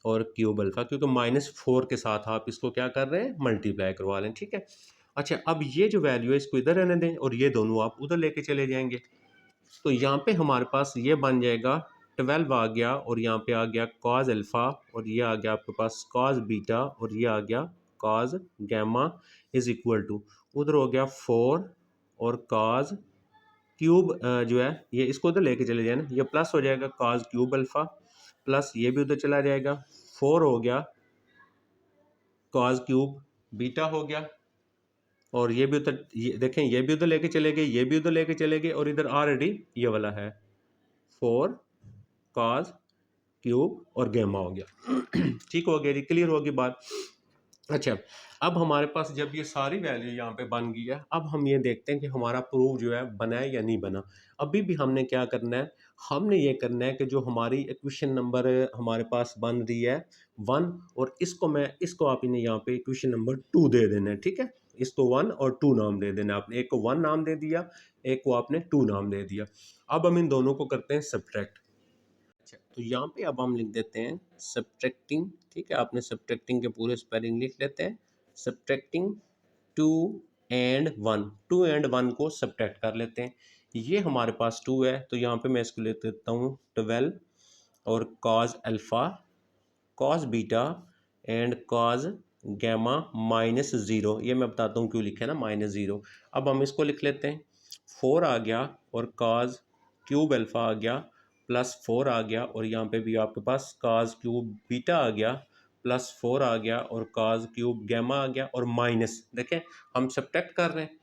S1: और क्यूब अल्फ़ा, क्योंकि -4 के साथ आप इसको क्या कर रहे हैं, मल्टीप्लाई करवा लें। ठीक है। अच्छा, अब ये जो वैल्यू है इसको इधर रहने दें और ये दोनों आप उधर लेके चले जाएंगे। तो यहाँ पे हमारे पास ये बन जाएगा 12 आ गया, और यहाँ पे आ गया कॉस अल्फ़ा, और ये आ गया आपके पास कॉस बीटा, और ये आ गया cos gamma is equal to, उधर हो गया 4 और कॉस क्यूब जो है ये इसको उधर लेके चले जाए ना, ये प्लस हो जाएगा कॉस क्यूब अल्फ़ा, प्लस ये भी उधर चला जाएगा, 4 हो गया कॉस क्यूब बीटा हो गया, और ये भी उधर, ये देखें ये भी उधर लेके चले गए, ये भी उधर लेके चले गए, और इधर ऑलरेडी ये वाला है 4 कॉस क्यूब और गैमा हो गया। ठीक हो गया जी, क्लियर होगी बात। अच्छा, अब हमारे पास जब ये सारी वैल्यू यहाँ पे बन गई है, अब हम ये देखते हैं कि हमारा प्रूफ जो है बना है या नहीं बना। अभी भी हमने क्या करना है, हमने ये करना है कि जो हमारी इक्वेशन नंबर हमारे पास बन रही है 1, और इसको आप इन्हें यहाँ पे इक्वेशन नंबर 2 दे देना है। ठीक है, इसको 1 और 2 नाम दे देना। आपने एक को 1 नाम दे दिया, एक को आपने 2 नाम दे दिया। अब हम इन दोनों को करते हैं सब्ट्रैक्ट। अच्छा, तो यहाँ पे अब हम लिख देते हैं सब्ट्रैक्टिंग। ठीक है, आपने सब्ट्रैक्टिंग के पूरे स्पेलिंग लिख लेते हैं। सब्ट्रैक्टिंग 2 एंड 1, 2 एंड 1 को सब्ट्रैक्ट कर लेते हैं। ये हमारे पास 2 है, तो यहाँ पे मैं इसको लिख देता हूँ 12 और cos alpha, cos beta and cos gamma -0। ये मैं बताता हूँ क्यों लिखे ना -0। अब हम इसको लिख लेते हैं, 4 आ गया और कॉस क्यूब अल्फ़ा आ गया, +4 आ गया, और यहाँ पे भी आपके पास कॉस क्यूब बीटा आ गया, +4 आ गया, और कॉस क्यूब गैमा आ गया, और माइनस, देखें हम सब्ट्रैक्ट कर रहे हैं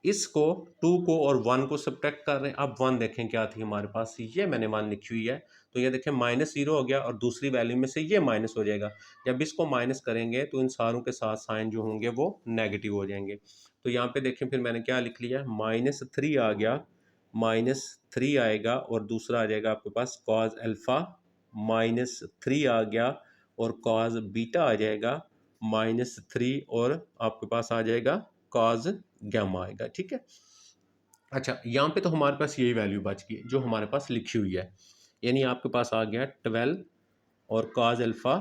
S1: इसको, 2 को और 1 को सब्ट्रैक्ट कर रहे हैं। अब 1 देखें क्या थी हमारे पास, ये मैंने 1 लिखी हुई है, तो ये देखें -0 हो गया, और दूसरी वैल्यू में से ये माइनस हो जाएगा। जब इसको माइनस करेंगे तो इन सारों के साथ साइन जो होंगे वो नेगेटिव हो जाएंगे। तो यहाँ पे देखें फिर मैंने क्या लिख लिया, -3 आ गया, -3 आएगा, और दूसरा आ जाएगा आपके पास कॉस अल्फ़ा, -3 आ गया, और कॉस बीटा आ जाएगा -3, और आपके पास आ जाएगा कॉस गैमा आएगा। ठीक है। अच्छा, यहाँ पे तो हमारे पास यही वैल्यू बच गई जो हमारे पास लिखी हुई है, यानी आपके पास आ गया 12 और कॉस अल्फ़ा,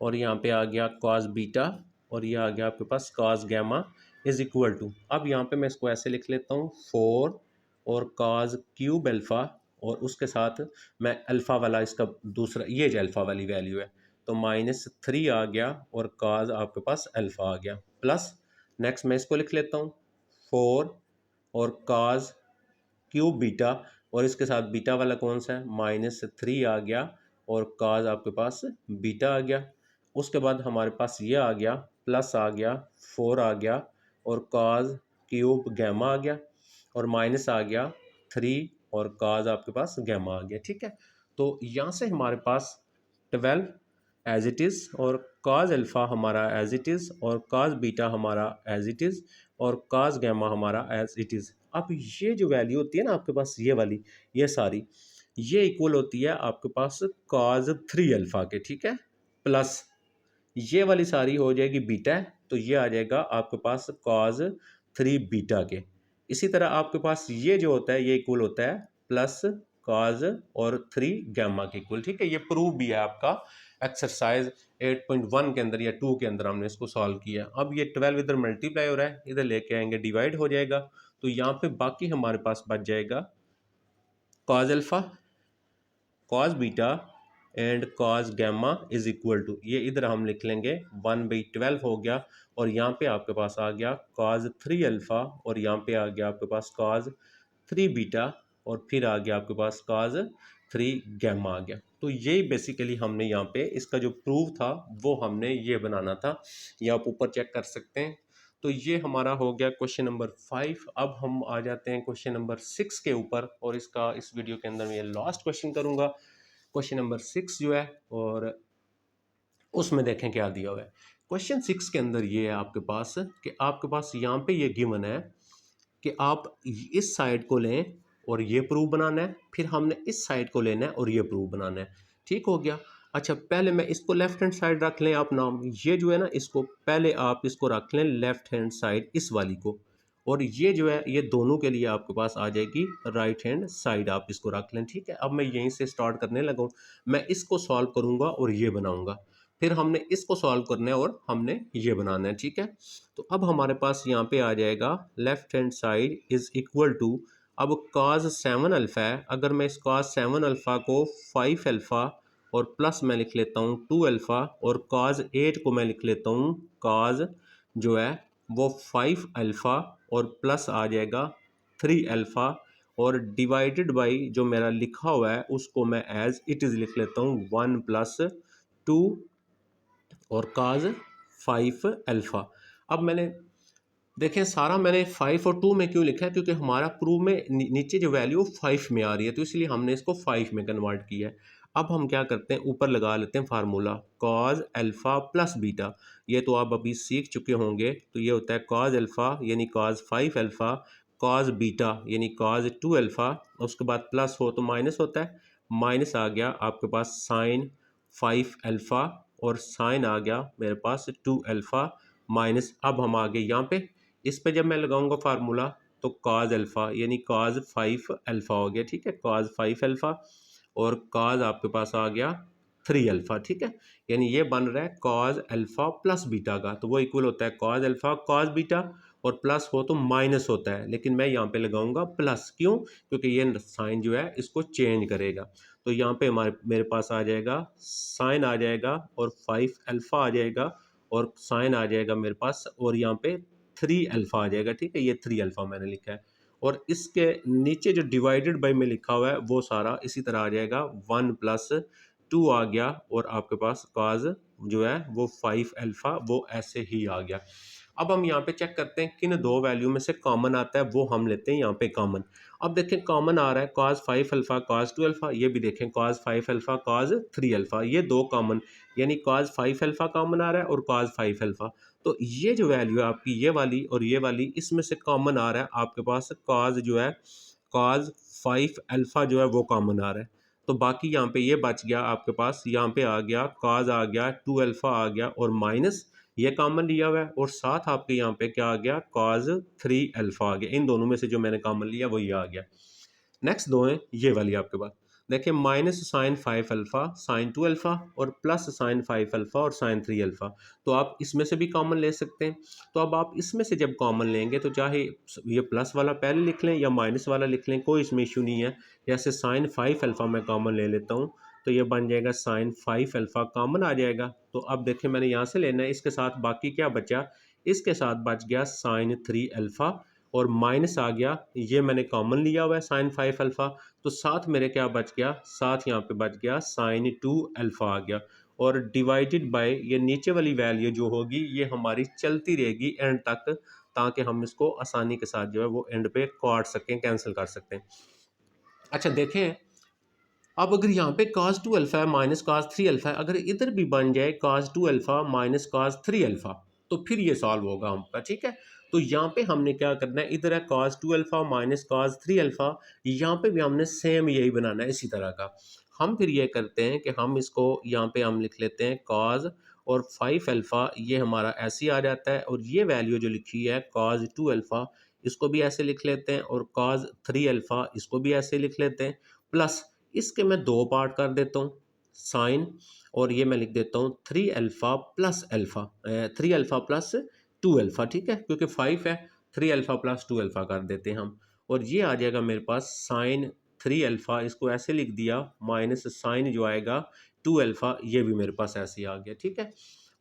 S1: और यहाँ पे आ गया कॉस बीटा, और ये आ गया आपके पास cos gamma is equal to, अब यहाँ पे मैं इसको ऐसे लिख लेता हूँ 4 और कॉस क्यूब अल्फ़ा, और उसके साथ मैं अल्फ़ा वाला इसका दूसरा, ये जो अल्फ़ा वाली वैल्यू है, तो -3 आ गया, और कॉस आपके पास अल्फ़ा आ गया, प्लस नेक्स्ट मैं इसको लिख लेता हूँ 4 और कॉस क्यूब बीटा, और इसके साथ बीटा वाला कौन सा है, -3 आ गया, और कॉस आपके पास बीटा आ गया। उसके बाद हमारे पास ये आ गया, प्लस आ गया, 4 आ गया, और कॉस क्यूब गैमा आ गया, और माइनस आ गया 3, और कॉस आपके पास गैमा आ गया। ठीक है, तो यहाँ से हमारे पास 12 एज इट इज़, और कॉस अल्फ़ा हमारा एज इट इज़, और कॉस बीटा हमारा एज इट इज़, और कॉस गैमा हमारा एज इट इज़। अब ये जो वैल्यू होती है ना आपके पास, ये वाली, ये सारी, ये इक्वल होती है आपके पास कॉस 3 अल्फ़ा के। ठीक है, प्लस ये वाली सारी हो जाएगी बीटा, तो ये आ जाएगा आपके पास कॉस 3 बीटा के। इसी तरह आपके पास ये जो होता है ये इक्वल होता है प्लस कॉस और 3 गैमा के इक्वल। ठीक है, ये प्रूफ भी है आपका एक्सरसाइज 8.1 के अंदर या 2 के अंदर हमने इसको सॉल्व किया। अब ये 12 इधर मल्टीप्लाई हो रहा है, इधर लेके आएंगे डिवाइड हो जाएगा, तो यहाँ पे बाकी हमारे पास बच जाएगा cos alpha, cos beta and cos gamma is equal to, ये इधर हम लिख लेंगे 1/12 हो गया, और यहाँ पे आपके पास आ गया कॉस 3 अल्फा, और यहाँ पे आ गया आपके पास कॉस 3 बीटा, और फिर आ गया आपके पास कॉस 3 गैमा आ गया। तो यही बेसिकली हमने यहाँ पे इसका जो प्रूफ था वो हमने ये बनाना था, ये आप ऊपर चेक कर सकते हैं। तो ये हमारा हो गया क्वेश्चन नंबर 5। अब हम आ जाते हैं क्वेश्चन नंबर 6 के ऊपर, और इसका इस वीडियो के अंदर मैं लास्ट क्वेश्चन करूँगा, क्वेश्चन नंबर 6 जो है। और उसमें देखें क्या दिया हुआ है। क्वेश्चन 6 के अंदर ये है आपके पास कि आपके पास यहाँ पे ये गिवन है कि आप इस साइड को लें और ये प्रूफ बनाना है, फिर हमने इस साइड को लेना है और ये प्रूफ बनाना है। ठीक हो गया। अच्छा, पहले मैं इसको लेफ्ट हैंड साइड रख लें आप नाम, ये जो है ना, इसको पहले आप इसको रख लें लेफ्ट हैंड साइड, इस वाली को, और ये जो है ये दोनों के लिए आपके पास आ जाएगी राइट हैंड साइड, आप इसको रख लें। ठीक है, अब मैं यहीं से स्टार्ट करने लगा हूँ। मैं इसको सॉल्व करूँगा और ये बनाऊँगा, फिर हमने इसको सॉल्व करना है और हमने ये बनाना है। ठीक है, तो अब हमारे पास यहाँ पे आ जाएगा left hand side is equal to, अब cos 7 अल्फ़ा है, अगर मैं इस cos 7 अल्फ़ा को 5 अल्फ़ा और प्लस मैं लिख लेता हूँ 2 अल्फ़ा, और cos 8 को मैं लिख लेता हूँ cos जो है वो 5 अल्फ़ा और प्लस आ जाएगा 3 अल्फ़ा, और डिवाइडेड बाई जो मेरा लिखा हुआ है उसको मैं एज इट इज़ लिख लेता हूँ 1 प्लस 2 और cos 5 अल्फ़ा। अब मैंने देखें सारा मैंने 5 और 2 में क्यों लिखा है, क्योंकि हमारा प्रूफ में नीचे जो वैल्यू 5 में आ रही है, तो इसलिए हमने इसको 5 में कन्वर्ट किया है। अब हम क्या करते हैं, ऊपर लगा लेते हैं formula cos alpha plus beta. ये तो आप अभी सीख चुके होंगे, तो ये होता है cos अल्फ़ा यानी cos 5 अल्फ़ा, cos बीटा यानी cos 2 अल्फ़ा, उसके बाद प्लस हो तो माइनस होता है, माइनस आ गया आपके पास sin 5 अल्फ़ा, और साइन आ गया मेरे पास 2 अल्फ़ा माइनस। अब हम आगे यहाँ पे इस पे जब मैं लगाऊंगा फार्मूला तो cos अल्फ़ा यानी cos 5 अल्फ़ा हो गया। ठीक है, cos 5 अल्फ़ा और cos आपके पास आ गया 3 अल्फ़ा। ठीक है, यानी ये बन रहा है cos अल्फ़ा प्लस बीटा का, तो वो इक्वल होता है cos अल्फ़ा cos बीटा, और प्लस हो तो माइनस होता है, लेकिन मैं यहाँ पे लगाऊंगा प्लस, क्यों, क्योंकि ये साइन जो है इसको चेंज करेगा। तो यहाँ पे हमारे मेरे पास आ जाएगा साइन आ जाएगा और 5 अल्फ़ा आ जाएगा, और साइन आ जाएगा मेरे पास, और यहाँ पे 3 अल्फ़ा आ जाएगा। ठीक है, ये 3 अल्फ़ा मैंने लिखा है, और इसके नीचे जो डिवाइडेड बाई में लिखा हुआ है वो सारा इसी तरह आ जाएगा 1 प्लस 2 आ गया, और आपके पास cos जो है वो 5 अल्फ़ा वो ऐसे ही आ गया। अब हम यहाँ पे चेक करते हैं किन दो वैल्यू में से कॉमन आता है, वो हम लेते हैं यहाँ पे कॉमन। अब देखें कॉमन आ रहा है cos 5 अल्फ़ा cos 2 अल्फ़ा, ये भी देखें cos 5 अल्फ़ा cos 3 अल्फ़ा, ये दो कॉमन, यानी cos 5 अल्फ़ा कॉमन आ रहा है और cos 5 अल्फ़ा। तो ये जो वैल्यू है आपकी, ये वाली और ये वाली, इसमें से कॉमन आ रहा है आपके पास cos जो है cos 5 अल्फ़ा जो है वो कॉमन आ रहा है। तो बाकी यहाँ पे ये बच गया आपके पास, यहाँ पे आ गया cos आ गया 2 अल्फ़ा आ गया, और माइनस ये कॉमन लिया हुआ है, और साथ आपके यहाँ पे क्या आ गया cos 3 अल्फ़ा आ गया। इन दोनों में से जो मैंने कॉमन लिया वो ये आ गया। नेक्स्ट दो हैं ये वाली आपके पास, देखिए minus sine 5 alpha sine 2 alpha और प्लस साइन 5 अल्फ़ा और साइन 3 अल्फ़ा, तो आप इसमें से भी कॉमन ले सकते हैं। तो अब आप इसमें से जब कॉमन लेंगे तो चाहे ये प्लस वाला पहले लिख लें या माइनस वाला लिख लें, कोई इसमें इशू नहीं है। जैसे साइन 5 अल्फ़ा मैं कॉमन ले लेता हूँ, तो ये बन जाएगा साइन 5 अल्फ़ा कॉमन आ जाएगा। तो अब देखें मैंने यहाँ से लेना है, इसके साथ बाकी क्या बचा, इसके साथ बच गया साइन 3 अल्फ़ा, और माइनस आ गया, ये मैंने कॉमन लिया हुआ है साइन 5 अल्फ़ा, तो साथ मेरे क्या बच गया, साथ यहाँ पे बच गया साइन 2 अल्फ़ा आ गया, और डिवाइडेड बाय ये नीचे वाली वैल्यू जो होगी ये हमारी चलती रहेगी एंड तक, ताकि हम इसको आसानी के साथ जो है वो एंड पे काट सकें, कैंसिल कर सकते हैं। अच्छा देखें, अब अगर यहाँ पे cos 2 अल्फ़ा है माइनस cos 3 अल्फ़ा है, अगर इधर भी बन जाए cos 2 alpha minus cos 3 alpha, तो फिर ये सॉल्व होगा हमका। ठीक है, तो यहाँ पे हमने क्या करना है, इधर है cos 2 alpha minus cos 3 alpha, यहाँ पे भी हमने सेम यही बनाना है इसी तरह का। हम फिर ये करते हैं कि हम इसको यहाँ पे हम लिख लेते हैं cos और 5 अल्फ़ा, ये हमारा ऐसे ही आ जाता है, और ये वैल्यू जो लिखी है cos 2 अल्फ़ा इसको भी ऐसे लिख लेते हैं, और cos 3 अल्फ़ा इसको भी ऐसे लिख लेते हैं, प्लस इसके मैं दो पार्ट कर देता हूँ साइन, और ये मैं लिख देता हूँ 3 alpha plus alpha, 3 alpha plus 2 alpha. ठीक है, क्योंकि 5 है, 3 अल्फ़ा प्लस 2 अल्फ़ा कर देते हैं हम, और ये आ जाएगा मेरे पास साइन 3 अल्फ़ा, इसको ऐसे लिख दिया, माइनस साइन जो आएगा 2 अल्फ़ा, ये भी मेरे पास ऐसे ही आ गया। ठीक है,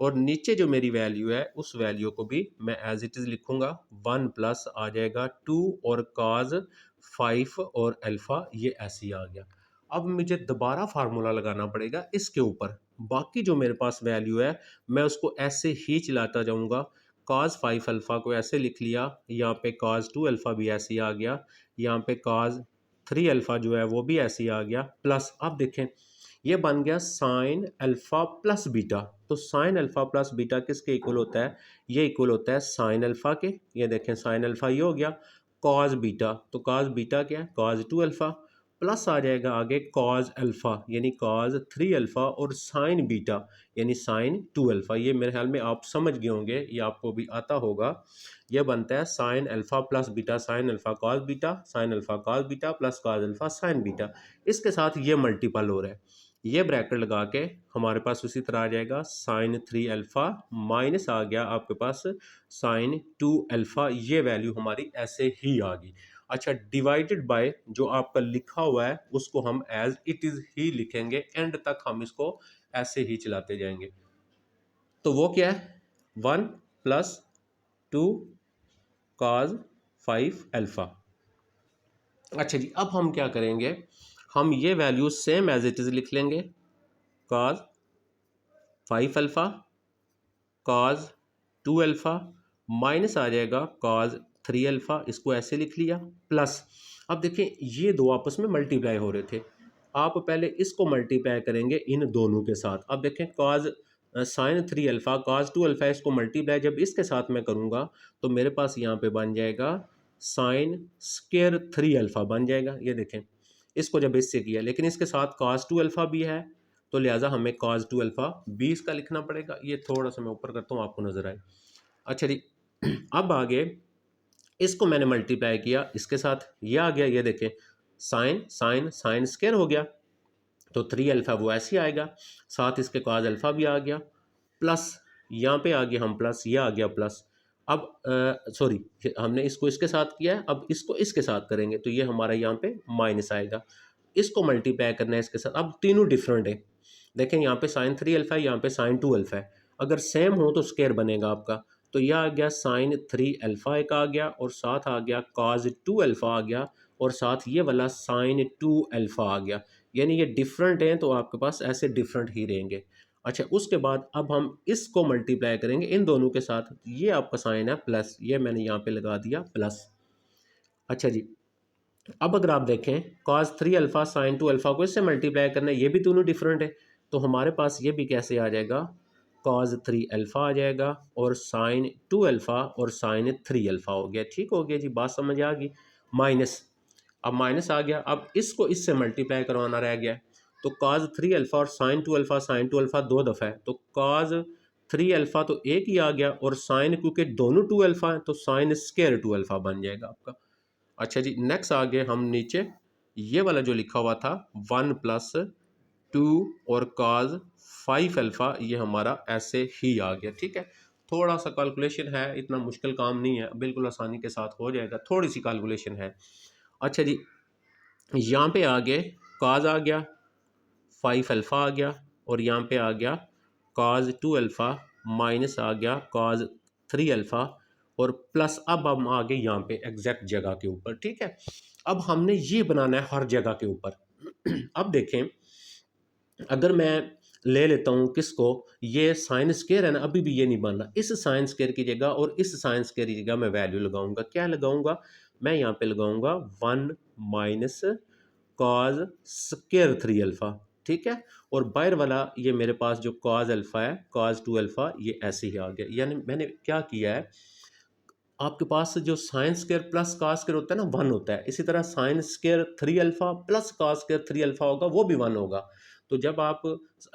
S1: और नीचे जो मेरी वैल्यू है उस वैल्यू को भी मैं एज इट इज़ लिखूंगा, 1 प्लस आ जाएगा 2 और cos 5 और अल्फ़ा, ये ऐसे ही आ गया। अब मुझे दोबारा फार्मूला लगाना पड़ेगा इसके ऊपर, बाकी जो मेरे पास वैल्यू है मैं उसको ऐसे ही चलाता जाऊंगा। cos 5 अल्फ़ा को ऐसे लिख लिया, यहाँ पे cos 2 अल्फ़ा भी ऐसे ही आ गया, यहाँ पे cos 3 अल्फ़ा जो है वो भी ऐसे ही आ गया, प्लस अब देखें ये बन गया साइन अल्फा प्लस बीटा। तो साइन अल्फा प्लस बीटा किसके इक्वल होता है? ये इक्वल होता है साइन अल्फा के। ये देखें साइन अल्फा ये हो गया, कॉज बीटा, तो कॉज बीटा क्या है? कॉज 2 अल्फा, प्लस आ जाएगा आगे कॉज अल्फा यानी कॉज 3 अल्फा, और साइन बीटा यानी साइन 2 अल्फा। ये मेरे ख्याल में आप समझ गए होंगे, ये आपको भी आता होगा। ये बनता है sine alpha plus beta sine alpha cos beta, sine alpha cos beta plus cos alpha sign beta. इसके साथ ये मल्टीपल हो रहा है, ये ब्रैकेट लगा के हमारे पास उसी तरह आ जाएगा साइन 3 अल्फा माइनस आ गया आपके पास साइन 2 अल्फा। ये वैल्यू हमारी ऐसे ही आ गई। अच्छा, डिवाइडेड बाय जो आपका लिखा हुआ है उसको हम एज इट इज ही लिखेंगे, एंड तक हम इसको ऐसे ही चलाते जाएंगे। तो वो क्या है? 1 प्लस 2 कॉज 5 अल्फा। अच्छा जी, अब हम क्या करेंगे, हम ये value same as it is लिख लेंगे, cos 5 alpha cos 2 alpha minus आ जाएगा कॉज 3 अल्फा, इसको ऐसे लिख लिया, प्लस अब देखें ये दो आपस में मल्टीप्लाई हो रहे थे, आप पहले इसको मल्टीप्लाई करेंगे इन दोनों के साथ। अब देखें cos sine 3 alpha cos 2 alpha, इसको मल्टीप्लाई जब इसके साथ मैं करूंगा तो मेरे पास यहाँ पे बन जाएगा साइन स्केयर 3 अल्फा बन जाएगा। ये देखें इसको जब इससे किया, लेकिन इसके साथ कॉस 2 अल्फा भी है, तो लिहाजा हमें कॉस 2 अल्फा 20 का लिखना पड़ेगा। ये थोड़ा सा मैं ऊपर करता हूँ आपको नजर आए। अच्छा जी, अब आगे इसको मैंने मल्टीप्लाई किया इसके साथ, ये आ गया, ये देखें साइन साइन साइन स्केयर हो गया, तो 3 अल्फा वो ऐसे ही आएगा, साथ इसके कॉस अल्फा भी आ गया, प्लस यहाँ पे आ गया हम प्लस, ये आ गया प्लस। अब सॉरी, हमने इसको इसके साथ किया है, अब इसको इसके साथ करेंगे तो ये हमारा यहाँ पे माइनस आएगा। इसको मल्टीप्लाई करना है इसके साथ, अब तीनों डिफरेंट है। देखें यहाँ पे साइन 3 अल्फा है, यहाँ पे साइन 2 अल्फा है, अगर सेम हो तो स्केयर बनेगा आपका। तो यह आ गया साइन 3 अल्फा एक आ गया, और साथ आ गया कॉज 2 अल्फा आ गया, और साथ ये वाला साइन 2 अल्फा आ गया। यानी ये डिफरेंट हैं तो आपके पास ऐसे डिफरेंट ही रहेंगे। अच्छा, उसके बाद अब हम इसको मल्टीप्लाई करेंगे इन दोनों के साथ, ये आपका साइन है प्लस, ये मैंने यहाँ पे लगा दिया प्लस। अच्छा जी, अब अगर आप देखें cos 3 अल्फा साइन 2 अल्फा को इससे मल्टीप्लाई करना है, ये भी दोनों डिफरेंट है, तो हमारे पास ये भी कैसे आ जाएगा, cos 3 अल्फा आ जाएगा, और साइन 2 अल्फा और साइन 3 अल्फा हो गया। ठीक हो गया जी, बात समझ आ गई। माइनस, अब माइनस आ गया, अब इसको इससे मल्टीप्लाई करवाना रह गया, तो cos 3 अल्फा और साइन 2 अल्फा दो दफ़ा है, तो cos 3 अल्फा तो एक ही आ गया, और साइन क्योंकि दोनों 2 अल्फा है तो साइन स्केयर 2 अल्फा बन जाएगा आपका। अच्छा जी, नेक्स्ट आगे हम नीचे ये वाला जो लिखा हुआ था 1 प्लस 2 और कॉज 5 अल्फा, ये हमारा ऐसे ही आ गया। ठीक है, थोड़ा सा कैलकुलेशन है, इतना मुश्किल काम नहीं है, बिल्कुल आसानी के साथ हो जाएगा, थोड़ी सी कैलकुलेशन है। अच्छा जी, यहाँ पे आगे कॉज आ गया 5 अल्फा आ गया, और यहाँ पे आ गया कॉज 2 अल्फा माइनस आ गया कॉज 3 अल्फा, और प्लस अब हम आ गए यहाँ पे एग्जैक्ट जगह के ऊपर। ठीक है, अब हमने ये बनाना है हर जगह के ऊपर। अब देखें, अगर मैं ले लेता हूँ किसको, ये साइन स्केयर है ना, अभी भी ये नहीं बन रहा, इस साइन स्केयर की जगह और इस साइन स्केयर की जगह मैं वैल्यू लगाऊंगा। क्या लगाऊंगा? मैं यहाँ पे लगाऊंगा 1 माइनस कॉज स्केयर 3 अल्फा। ठीक है, और बाहर वाला ये मेरे पास जो कॉज अल्फा है कॉज 2 अल्फा, ये ऐसे ही आ गया। यानी मैंने क्या किया है, आपके पास जो sine square plus cos square होता है ना 1 होता है, इसी तरह sine square 3 alpha plus cos square 3 alpha होगा, वो भी 1 होगा। तो जब आप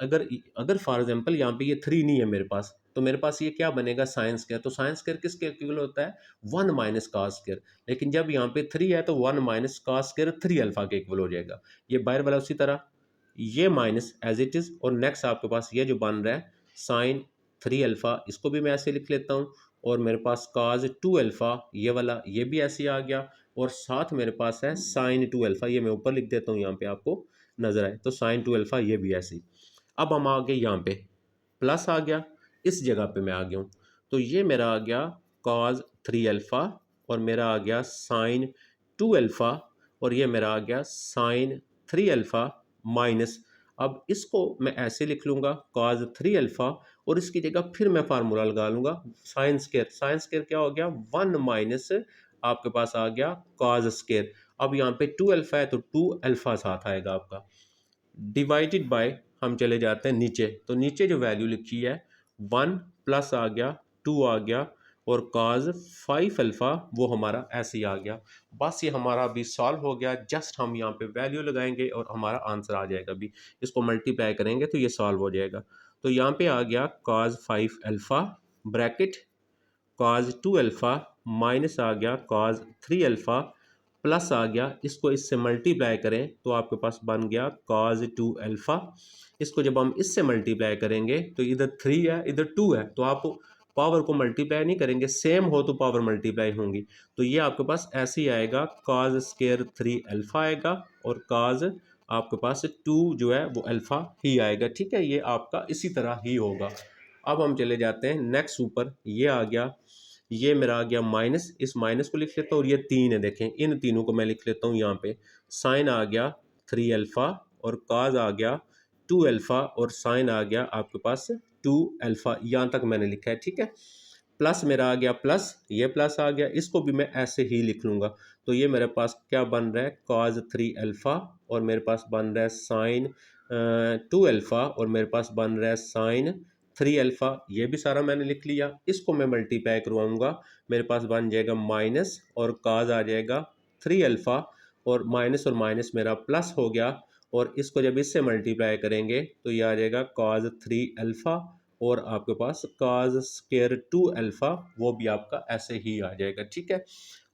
S1: अगर अगर फॉर एग्जांपल यहाँ पे ये 3 नहीं है मेरे पास, तो मेरे पास ये क्या बनेगा, साइन स्केयर। तो साइन स्केयर किसके इक्वल होता है, 1 माइनस कॉस स्केयर। लेकिन जब यहाँ पे 3 है तो 1 माइनस कॉस स्केयर 3 अल्फा के इक्वल हो जाएगा। ये बाहर वाला उसी तरह ये माइनस एज इट इज, और नेक्स्ट आपके पास ये जो बन रहा है साइन 3 अल्फा, इसको भी मैं ऐसे लिख लेता हूँ, और मेरे पास काज 2 अल्फा ये वाला ये भी ऐसे ही आ गया, और साथ मेरे पास है साइन 2 अल्फा, ये मैं ऊपर लिख देता हूँ यहाँ पे आपको नजर आए, तो साइन 2 अल्फा ये भी ऐसे ही। अब हम आ गए यहाँ पे प्लस आ गया, इस जगह पे मैं आ गया हूँ, तो ये मेरा आ गया कॉज 3 अल्फा, और मेरा आ गया साइन 2 अल्फा, और ये मेरा आ गया साइन 3 अल्फा माइनस, अब इसको मैं ऐसे लिख लूँगा कॉज 3 अल्फा, और इसकी जगह फिर मैं फार्मूला लगा लूँगा साइन स्केयर। साइन स्केयर क्या हो गया, 1 माइनस आपके पास आ गया कॉज स्केयर। अब यहाँ पे 2 अल्फा है तो 2 अल्फा साथ आएगा आपका, डिवाइडेड बाय हम चले जाते हैं नीचे, तो नीचे जो वैल्यू लिखी है 1 प्लस आ गया 2 आ गया और काज 5 अल्फ़ा वो हमारा ऐसे ही आ गया। बस ये हमारा अभी सॉल्व हो गया। जस्ट हम यहाँ पे वैल्यू लगाएंगे और हमारा आंसर आ जाएगा। अभी इसको मल्टीप्लाई करेंगे तो ये सॉल्व हो जाएगा। तो यहाँ पे आ गया काज 5 अल्फ़ा ब्रैकेट काज 2 अल्फ़ा माइनस आ गया काज 3 अल्फ़ा प्लस आ गया, इसको इससे मल्टीप्लाई करें तो आपके पास बन गया काज 2 अल्फ़ा। इसको जब हम इससे मल्टीप्लाई करेंगे तो इधर 3 है इधर 2 है, तो आप पावर को मल्टीप्लाई नहीं करेंगे, सेम हो तो पावर मल्टीप्लाई होंगी। तो ये आपके पास ऐसे ही आएगा काज स्क्वायर 3 अल्फ़ा आएगा और काज आपके पास 2 जो है वो अल्फ़ा ही आएगा। ठीक है, ये आपका इसी तरह ही होगा। अब हम चले जाते हैं नेक्स्ट ऊपर। ये आ गया, ये मेरा आ गया माइनस, इस माइनस को लिख लेता हूँ और ये 3 है, देखें इन तीनों को मैं लिख लेता हूँ यहाँ पे। साइन आ गया 3 अल्फ़ा और काज आ गया 2 अल्फ़ा और साइन आ गया आपके पास 2 अल्फ़ा। यहाँ तक मैंने लिखा है। ठीक है, प्लस मेरा आ गया प्लस, ये प्लस आ गया, इसको भी मैं ऐसे ही लिख लूँगा। तो ये मेरे पास क्या बन रहा है काज 3 अल्फ़ा और मेरे पास बन रहा है साइन 2 अल्फ़ा और मेरे पास बन रहा है साइन 3 अल्फ़ा। ये भी सारा मैंने लिख लिया। इसको मैं मल्टीप्लाई करवाऊँगा, मेरे पास बन जाएगा माइनस और काज आ जाएगा 3 अल्फ़ा और माइनस मेरा प्लस हो गया और इसको जब इससे मल्टीप्लाई करेंगे तो ये आ जाएगा काज 3 अल्फ़ा और आपके पास काज स्क्वायर 2 अल्फ़ा वो भी आपका ऐसे ही आ जाएगा। ठीक है,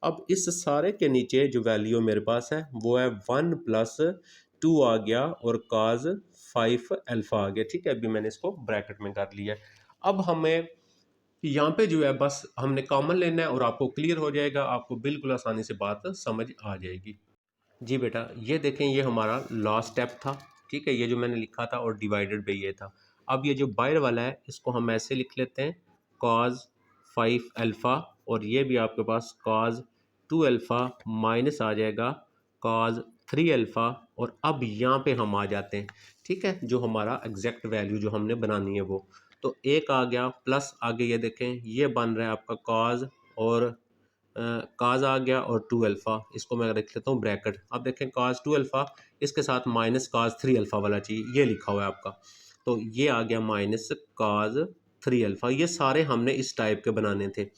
S1: अब इस सारे के नीचे जो वैल्यू मेरे पास है वो है 1 प्लस 2 आ गया और काज 5 अल्फ़ा आ गया। ठीक है, अभी मैंने इसको ब्रैकेट में कर लिया। अब हमें यहाँ पे जो है बस हमने कॉमन लेना है और आपको क्लियर हो जाएगा, आपको बिल्कुल आसानी से बात समझ आ जाएगी। जी बेटा, ये देखें ये हमारा लास्ट स्टेप था। ठीक है, ये जो मैंने लिखा था और डिवाइडेड पे ये था। अब ये जो बाहर वाला है इसको हम ऐसे लिख लेते हैं कॉज 5 अल्फ़ा और ये भी आपके पास कॉज 2 अल्फ़ा माइनस आ जाएगा कॉज 3 अल्फ़ा और अब यहाँ पे हम आ जाते हैं। ठीक है, जो हमारा एग्जैक्ट वैल्यू जो हमने बनानी है वो, तो एक आ गया प्लस आगे ये देखें ये बन रहा है आपका कॉज और काज आ गया और 2 अल्फ़ा, इसको मैं रख लेता हूँ ब्रैकेट। अब देखें काज 2 अल्फ़ा इसके साथ माइनस काज 3 अल्फ़ा वाला चाहिए, ये लिखा हुआ है आपका। तो ये आ गया माइनस काज 3 अल्फ़ा। ये सारे हमने इस टाइप के बनाने थे।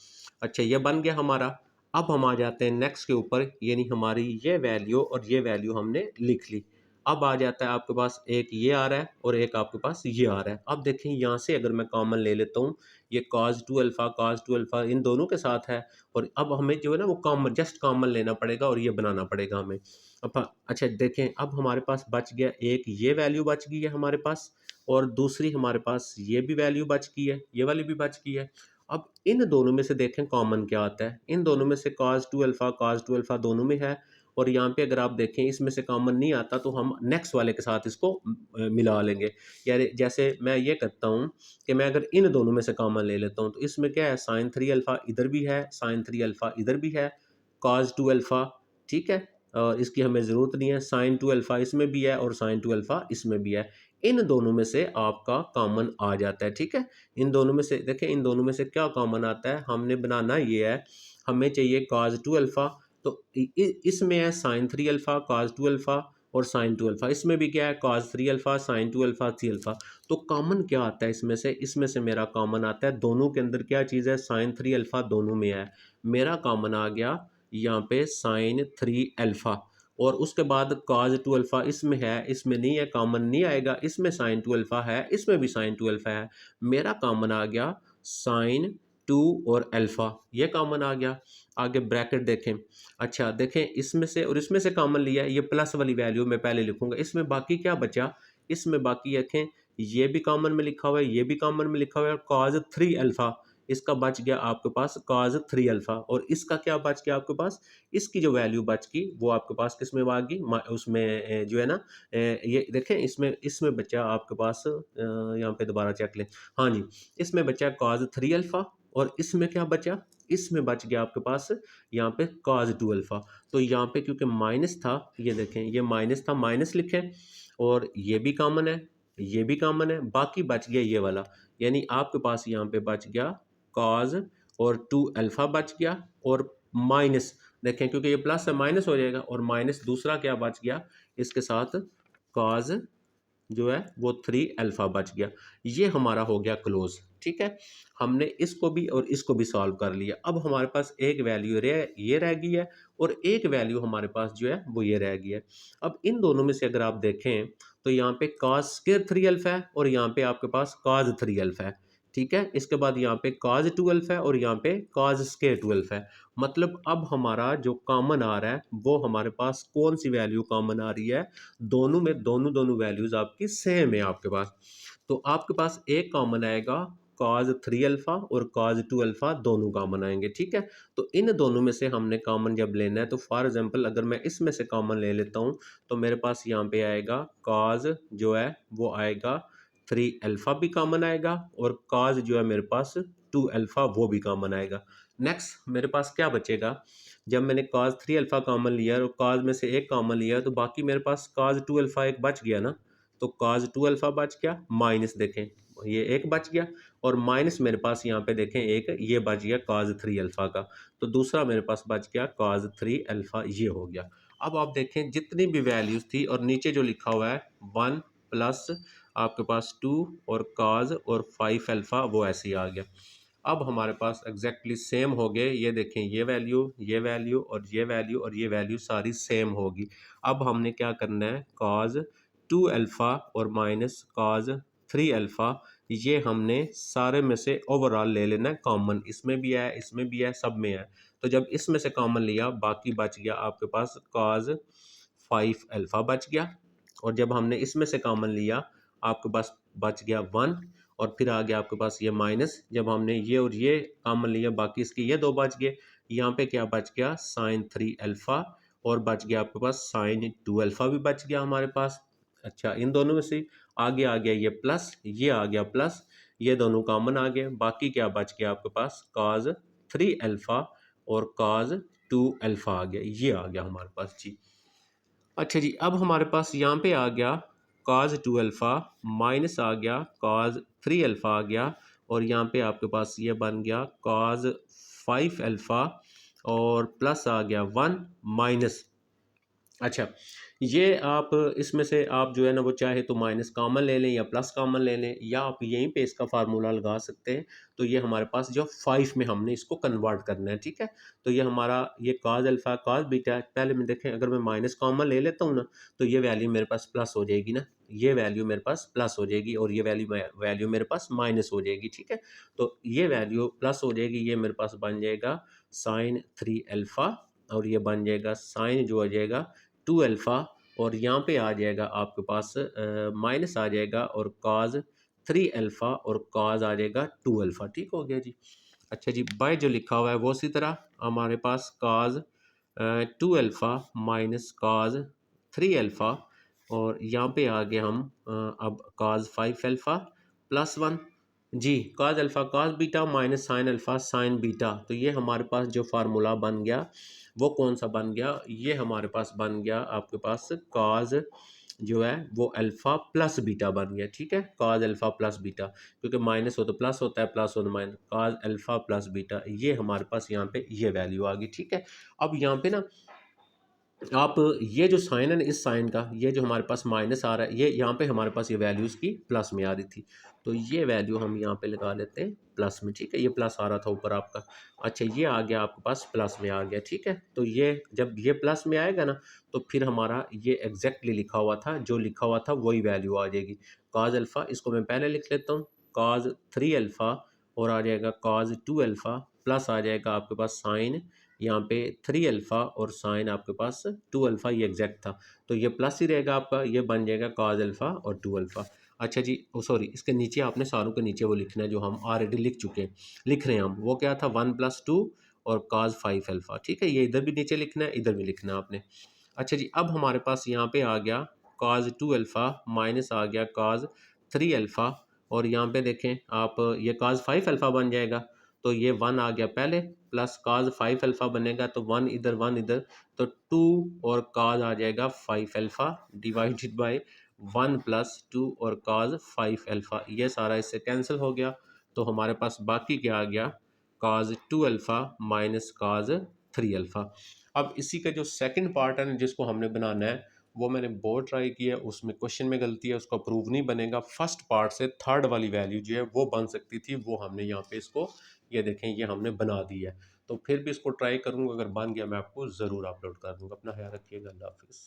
S1: अच्छा, ये बन गया हमारा। अब हम आ जाते हैं नेक्स्ट के ऊपर, यानी हमारी ये वैल्यू और ये वैल्यू हमने लिख ली। अब आ जाता है आपके पास एक ये आ रहा है और एक आपके पास ये आ रहा है। अब देखें यहाँ से अगर मैं कॉमन ले लेता हूँ, ये काज 2 अल्फ़ा काज 2 अल्फ़ा इन दोनों के साथ है और अब हमें जो है ना वो कॉमन जस्ट कॉमन लेना पड़ेगा और ये बनाना पड़ेगा हमें। अब अच्छा देखें, अब हमारे पास बच गया एक ये वैल्यू बच गई है हमारे पास और दूसरी हमारे पास ये भी वैल्यू बच गई है, ये वाली भी बच गई है। अब इन दोनों में से देखें कॉमन क्या आता है। इन दोनों में से काज 2 अल्फ़ा दोनों में है और यहाँ पे अगर आप देखें इसमें से कॉमन नहीं आता तो हम नेक्स्ट वाले के साथ इसको मिला लेंगे। यानी जैसे मैं ये करता हूँ कि मैं अगर इन दोनों में से कॉमन ले लेता हूँ तो इसमें क्या है साइन 3 अल्फ़ा इधर भी है, साइन 3 अल्फ़ा इधर भी है, कॉस 2 अल्फ़ा। ठीक है, और इसकी हमें ज़रूरत नहीं है, साइन 2 अल्फ़ा इसमें भी है और साइन 2 अल्फ़ा इसमें भी है। इन दोनों में से आपका कॉमन आ जाता है। ठीक है, इन दोनों में से देखें इन दोनों में से क्या कॉमन आता है, हमने बनाना ये है, हमें चाहिए cos 2 अल्फ़ा, तो इसमें है साइन 3 अल्फ़ा cos 2 अल्फ़ा और साइन 2 अल्फ़ा, इसमें भी क्या है cos 3 alpha sine 2 alpha 3 alpha. तो कॉमन क्या आता है इसमें से मेरा कॉमन आता है दोनों के अंदर क्या चीज़ है साइन 3 अल्फ़ा दोनों में है, मेरा कॉमन आ गया यहाँ पे साइन 3 अल्फ़ा और उसके बाद cos 2 अल्फ़ा इसमें है इसमें नहीं है, कॉमन नहीं आएगा, इसमें साइन 2 अल्फ़ा है इसमें भी साइन 2 अल्फ़ा है, मेरा कॉमन आ गया साइन 2 और अल्फ़ा, ये कॉमन आ गया। आगे ब्रैकेट देखें, अच्छा देखें इसमें से और इसमें से कॉमन लिया है, ये प्लस वाली वैल्यू मैं पहले लिखूंगा, इसमें बाकी क्या बचा, इसमें बाकी देखें ये भी कॉमन में लिखा हुआ है ये भी कॉमन में लिखा हुआ है, cos 3 अल्फ़ा इसका बच गया आपके पास cos 3 अल्फ़ा और इसका क्या बच गया आपके पास, इसकी जो वैल्यू बच गई वो आपके पास किस में आ गई उसमें जो है ना ये देखें इसमें इसमें बचा आपके पास यहाँ पे दोबारा चेक लें, हाँ जी इसमें बचा cos 3 अल्फ़ा और इसमें क्या बचा, इसमें बच गया आपके पास यहाँ पे cos 2 अल्फ़ा। तो यहाँ पे क्योंकि माइनस था, ये देखें ये माइनस था माइनस लिखें और ये भी कॉमन है ये भी कॉमन है, बाकी बच गया ये वाला, यानी आपके पास यहाँ पे बच गया cos और 2 अल्फ़ा बच गया और माइनस देखें क्योंकि ये प्लस है माइनस हो जाएगा और माइनस दूसरा क्या बच गया इसके साथ cos जो है वो 3 अल्फ़ा बच गया। ये हमारा हो गया क्लोज। ठीक है, हमने इसको भी और इसको भी सॉल्व कर लिया। अब हमारे पास एक वैल्यू ये रह गई है और एक वैल्यू हमारे पास जो है वो ये रह गई है। अब इन दोनों में से अगर आप देखें तो यहाँ पे cos स्क्वायर 3 अल्फ़ा है और यहाँ पे आपके पास cos 3 अल्फ़ा है। ठीक है, इसके बाद यहाँ पे cos 2 अल्फ़ा है और यहाँ पे cos स्क्वायर 2 अल्फ़ा है। मतलब अब हमारा जो कॉमन आ रहा है वो हमारे पास कौन सी वैल्यू कॉमन आ रही है? दोनों में दोनों दोनों वैल्यूज आपकी सेम है आपके पास। तो आपके पास एक कॉमन आएगा cos 3 अल्फा और cos 2 अल्फा, दोनों कॉमन आएंगे। ठीक है, तो इन दोनों में से हमने कॉमन जब लेना है तो फॉर एग्जांपल अगर मैं इसमें से कॉमन ले लेता हूँ तो मेरे पास यहाँ पे आएगा cos जो है वो आएगा 3 अल्फा भी कॉमन आएगा और cos जो है मेरे पास 2 अल्फा वो भी कॉमन आएगा। नेक्स्ट मेरे पास क्या बचेगा? जब मैंने cos 3 अल्फा कॉमन लिया और cos में से एक कॉमन लिया तो बाकी मेरे पास cos 2 अल्फा एक बच गया ना। तो cos 2 अल्फा बच गया, माइनस देखें ये एक बच गया और माइनस मेरे पास यहाँ पे देखें एक ये बच गया cos 3 अल्फा का। तो दूसरा मेरे पास बच गया cos 3 अल्फा, ये हो गया। अब आप देखें जितनी भी वैल्यूज थी और नीचे जो लिखा हुआ है 1 प्लस आपके पास 2 और cos और 5 अल्फा वो ऐसे ही आ गया। अब हमारे पास एग्जैक्टली सेम हो गए। ये देखें ये वैल्यू ये वैल्यू और ये वैल्यू और ये वैल्यू सारी सेम होगी। अब हमने क्या करना है cos 2 अल्फ़ा और माइनस cos 3 अल्फ़ा, ये हमने सारे में से ओवरऑल ले लेना है कॉमन। इसमें भी है इसमें भी है सब में है। तो जब इसमें से कॉमन लिया बाकी बच गया आपके पास cos 5 अल्फ़ा बच गया और जब हमने इसमें से कॉमन लिया आपके पास बच गया 1 और फिर आ गया आपके पास ये माइनस। जब हमने ये और ये कॉमन लिया बाकी इसके ये दो बच गए। यहाँ पे क्या बच गया sin 3 अल्फ़ा और बच गया आपके पास sin 2 अल्फ़ा भी बच गया हमारे पास। अच्छा, इन दोनों में से आगे आ गया ये प्लस, ये आ गया प्लस, ये दोनों कॉमन आ गए। बाकी क्या बच गया आपके पास cos 3 अल्फ़ा और cos 2 अल्फ़ा आ गया, ये आ गया हमारे पास जी। अच्छा जी, अब हमारे पास यहाँ पे आ गया cos 2 अल्फ़ा माइनस आ गया cos 3 अल्फ़ा आ गया और यहाँ पे आपके पास ये बन गया cos 5 अल्फ़ा और प्लस आ गया 1 माइनस। अच्छा, ये आप इसमें से आप जो है ना वो चाहे तो माइनस कॉमन ले लें या प्लस कॉमन ले लें या आप यहीं पे इसका फार्मूला लगा सकते हैं। तो ये हमारे पास जो 5 में हमने इसको कन्वर्ट करना है। ठीक है, तो ये हमारा ये cos अल्फ़ा cos बीटा है। पहले में देखें अगर मैं माइनस कॉमन ले लेता हूँ ना तो ये वैल्यू मेरे पास प्लस हो जाएगी ना, ये वैल्यू मेरे पास प्लस हो जाएगी और ये वैल्यू मेरे पास माइनस हो जाएगी। ठीक है, तो ये वैल्यू प्लस हो जाएगी, ये मेरे पास बन जाएगा sin 3 अल्फ़ा और ये बन जाएगा साइन जो हो जाएगा 2 अल्फ़ा और यहाँ पे आ जाएगा आपके पास माइनस आ जाएगा और cos 3 अल्फ़ा और cos आ जाएगा 2 अल्फ़ा। ठीक हो गया जी। अच्छा जी, बाय जो लिखा हुआ है वो उसी तरह हमारे पास cos 2 alpha minus cos 3 alpha और यहाँ पे आ गए हम अब cos 5 अल्फ़ा प्लस 1 जी। cos alpha cos beta minus sine alpha sine beta. तो ये हमारे पास जो फार्मूला बन गया वो कौन सा बन गया? ये हमारे पास बन गया आपके पास cos जो है वो अल्फ़ा प्लस बीटा बन गया। ठीक है, cos अल्फ़ा प्लस बीटा, क्योंकि माइनस हो तो प्लस होता है, प्लस हो तो minus, cos alpha plus beta, ये हमारे पास यहाँ पे ये वैल्यू आ गई। ठीक है, अब यहाँ पे ना आप ये जो साइन है ना इस साइन का ये जो हमारे पास माइनस आ रहा है ये यहाँ पे हमारे पास ये वैल्यूज़ की प्लस में आ रही थी। तो ये वैल्यू हम यहाँ पे लगा लेते हैं प्लस में। ठीक है, ये प्लस आ रहा था ऊपर आपका। अच्छा, ये आ गया आपके पास प्लस में आ गया। ठीक है, तो ये जब ये प्लस में आएगा ना तो फिर हमारा ये एग्जैक्टली लिखा हुआ था, जो लिखा हुआ था वही वैल्यू आ जाएगी। cos अल्फ़ा इसको मैं पहले लिख लेता हूँ cos 3 अल्फ़ा और आ जाएगा cos 2 अल्फ़ा प्लस आ जाएगा आपके पास साइन यहाँ पे 3 अल्फ़ा और साइन आपके पास 2 अल्फ़ा, ये एग्जैक्ट था। तो ये प्लस ही रहेगा आपका, ये बन जाएगा cos अल्फ़ा और 2 अल्फ़ा। अच्छा जी, ओ सॉरी, इसके नीचे आपने सारों के नीचे वो लिखना है जो हम ऑलरेडी लिख चुके हैं, लिख रहे हैं हम। वो क्या था 1 + 2 और cos 5 अल्फ़ा। ठीक है, ये इधर भी नीचे लिखना है इधर भी लिखना है आपने। अच्छा जी, अब हमारे पास यहाँ पे आ गया cos 2 अल्फ़ा माइनस आ गया cos 3 अल्फ़ा और यहाँ पे देखें आप ये cos 5 अल्फ़ा बन जाएगा। तो ये 1 आ गया पहले प्लस cos 5 अल्फ़ा बनेगा तो 1 इधर तो 2 और cos आ जाएगा 5 अल्फ़ा डिवाइडेड बाय 1 + 2 और cos 5 अल्फ़ा, ये सारा इससे कैंसिल हो गया। तो हमारे पास बाकी क्या आ गया cos 2 alpha minus cos 3 alpha. अब इसी का जो सेकंड पार्ट है जिसको हमने बनाना है वो मैंने बहुत ट्राई किया है, उसमें क्वेश्चन में गलती है, उसको अप्रूव नहीं बनेगा। फर्स्ट पार्ट से थर्ड वाली वैल्यू जो है वो बन सकती थी, वो हमने यहाँ पे इसको, ये देखें, ये हमने बना दी है। तो फिर भी इसको ट्राई करूँगा, अगर बन गया मैं आपको ज़रूर अपलोड कर दूँगा। अपना ख्याल रखिएगा, अल्लाह हाफ़िज़।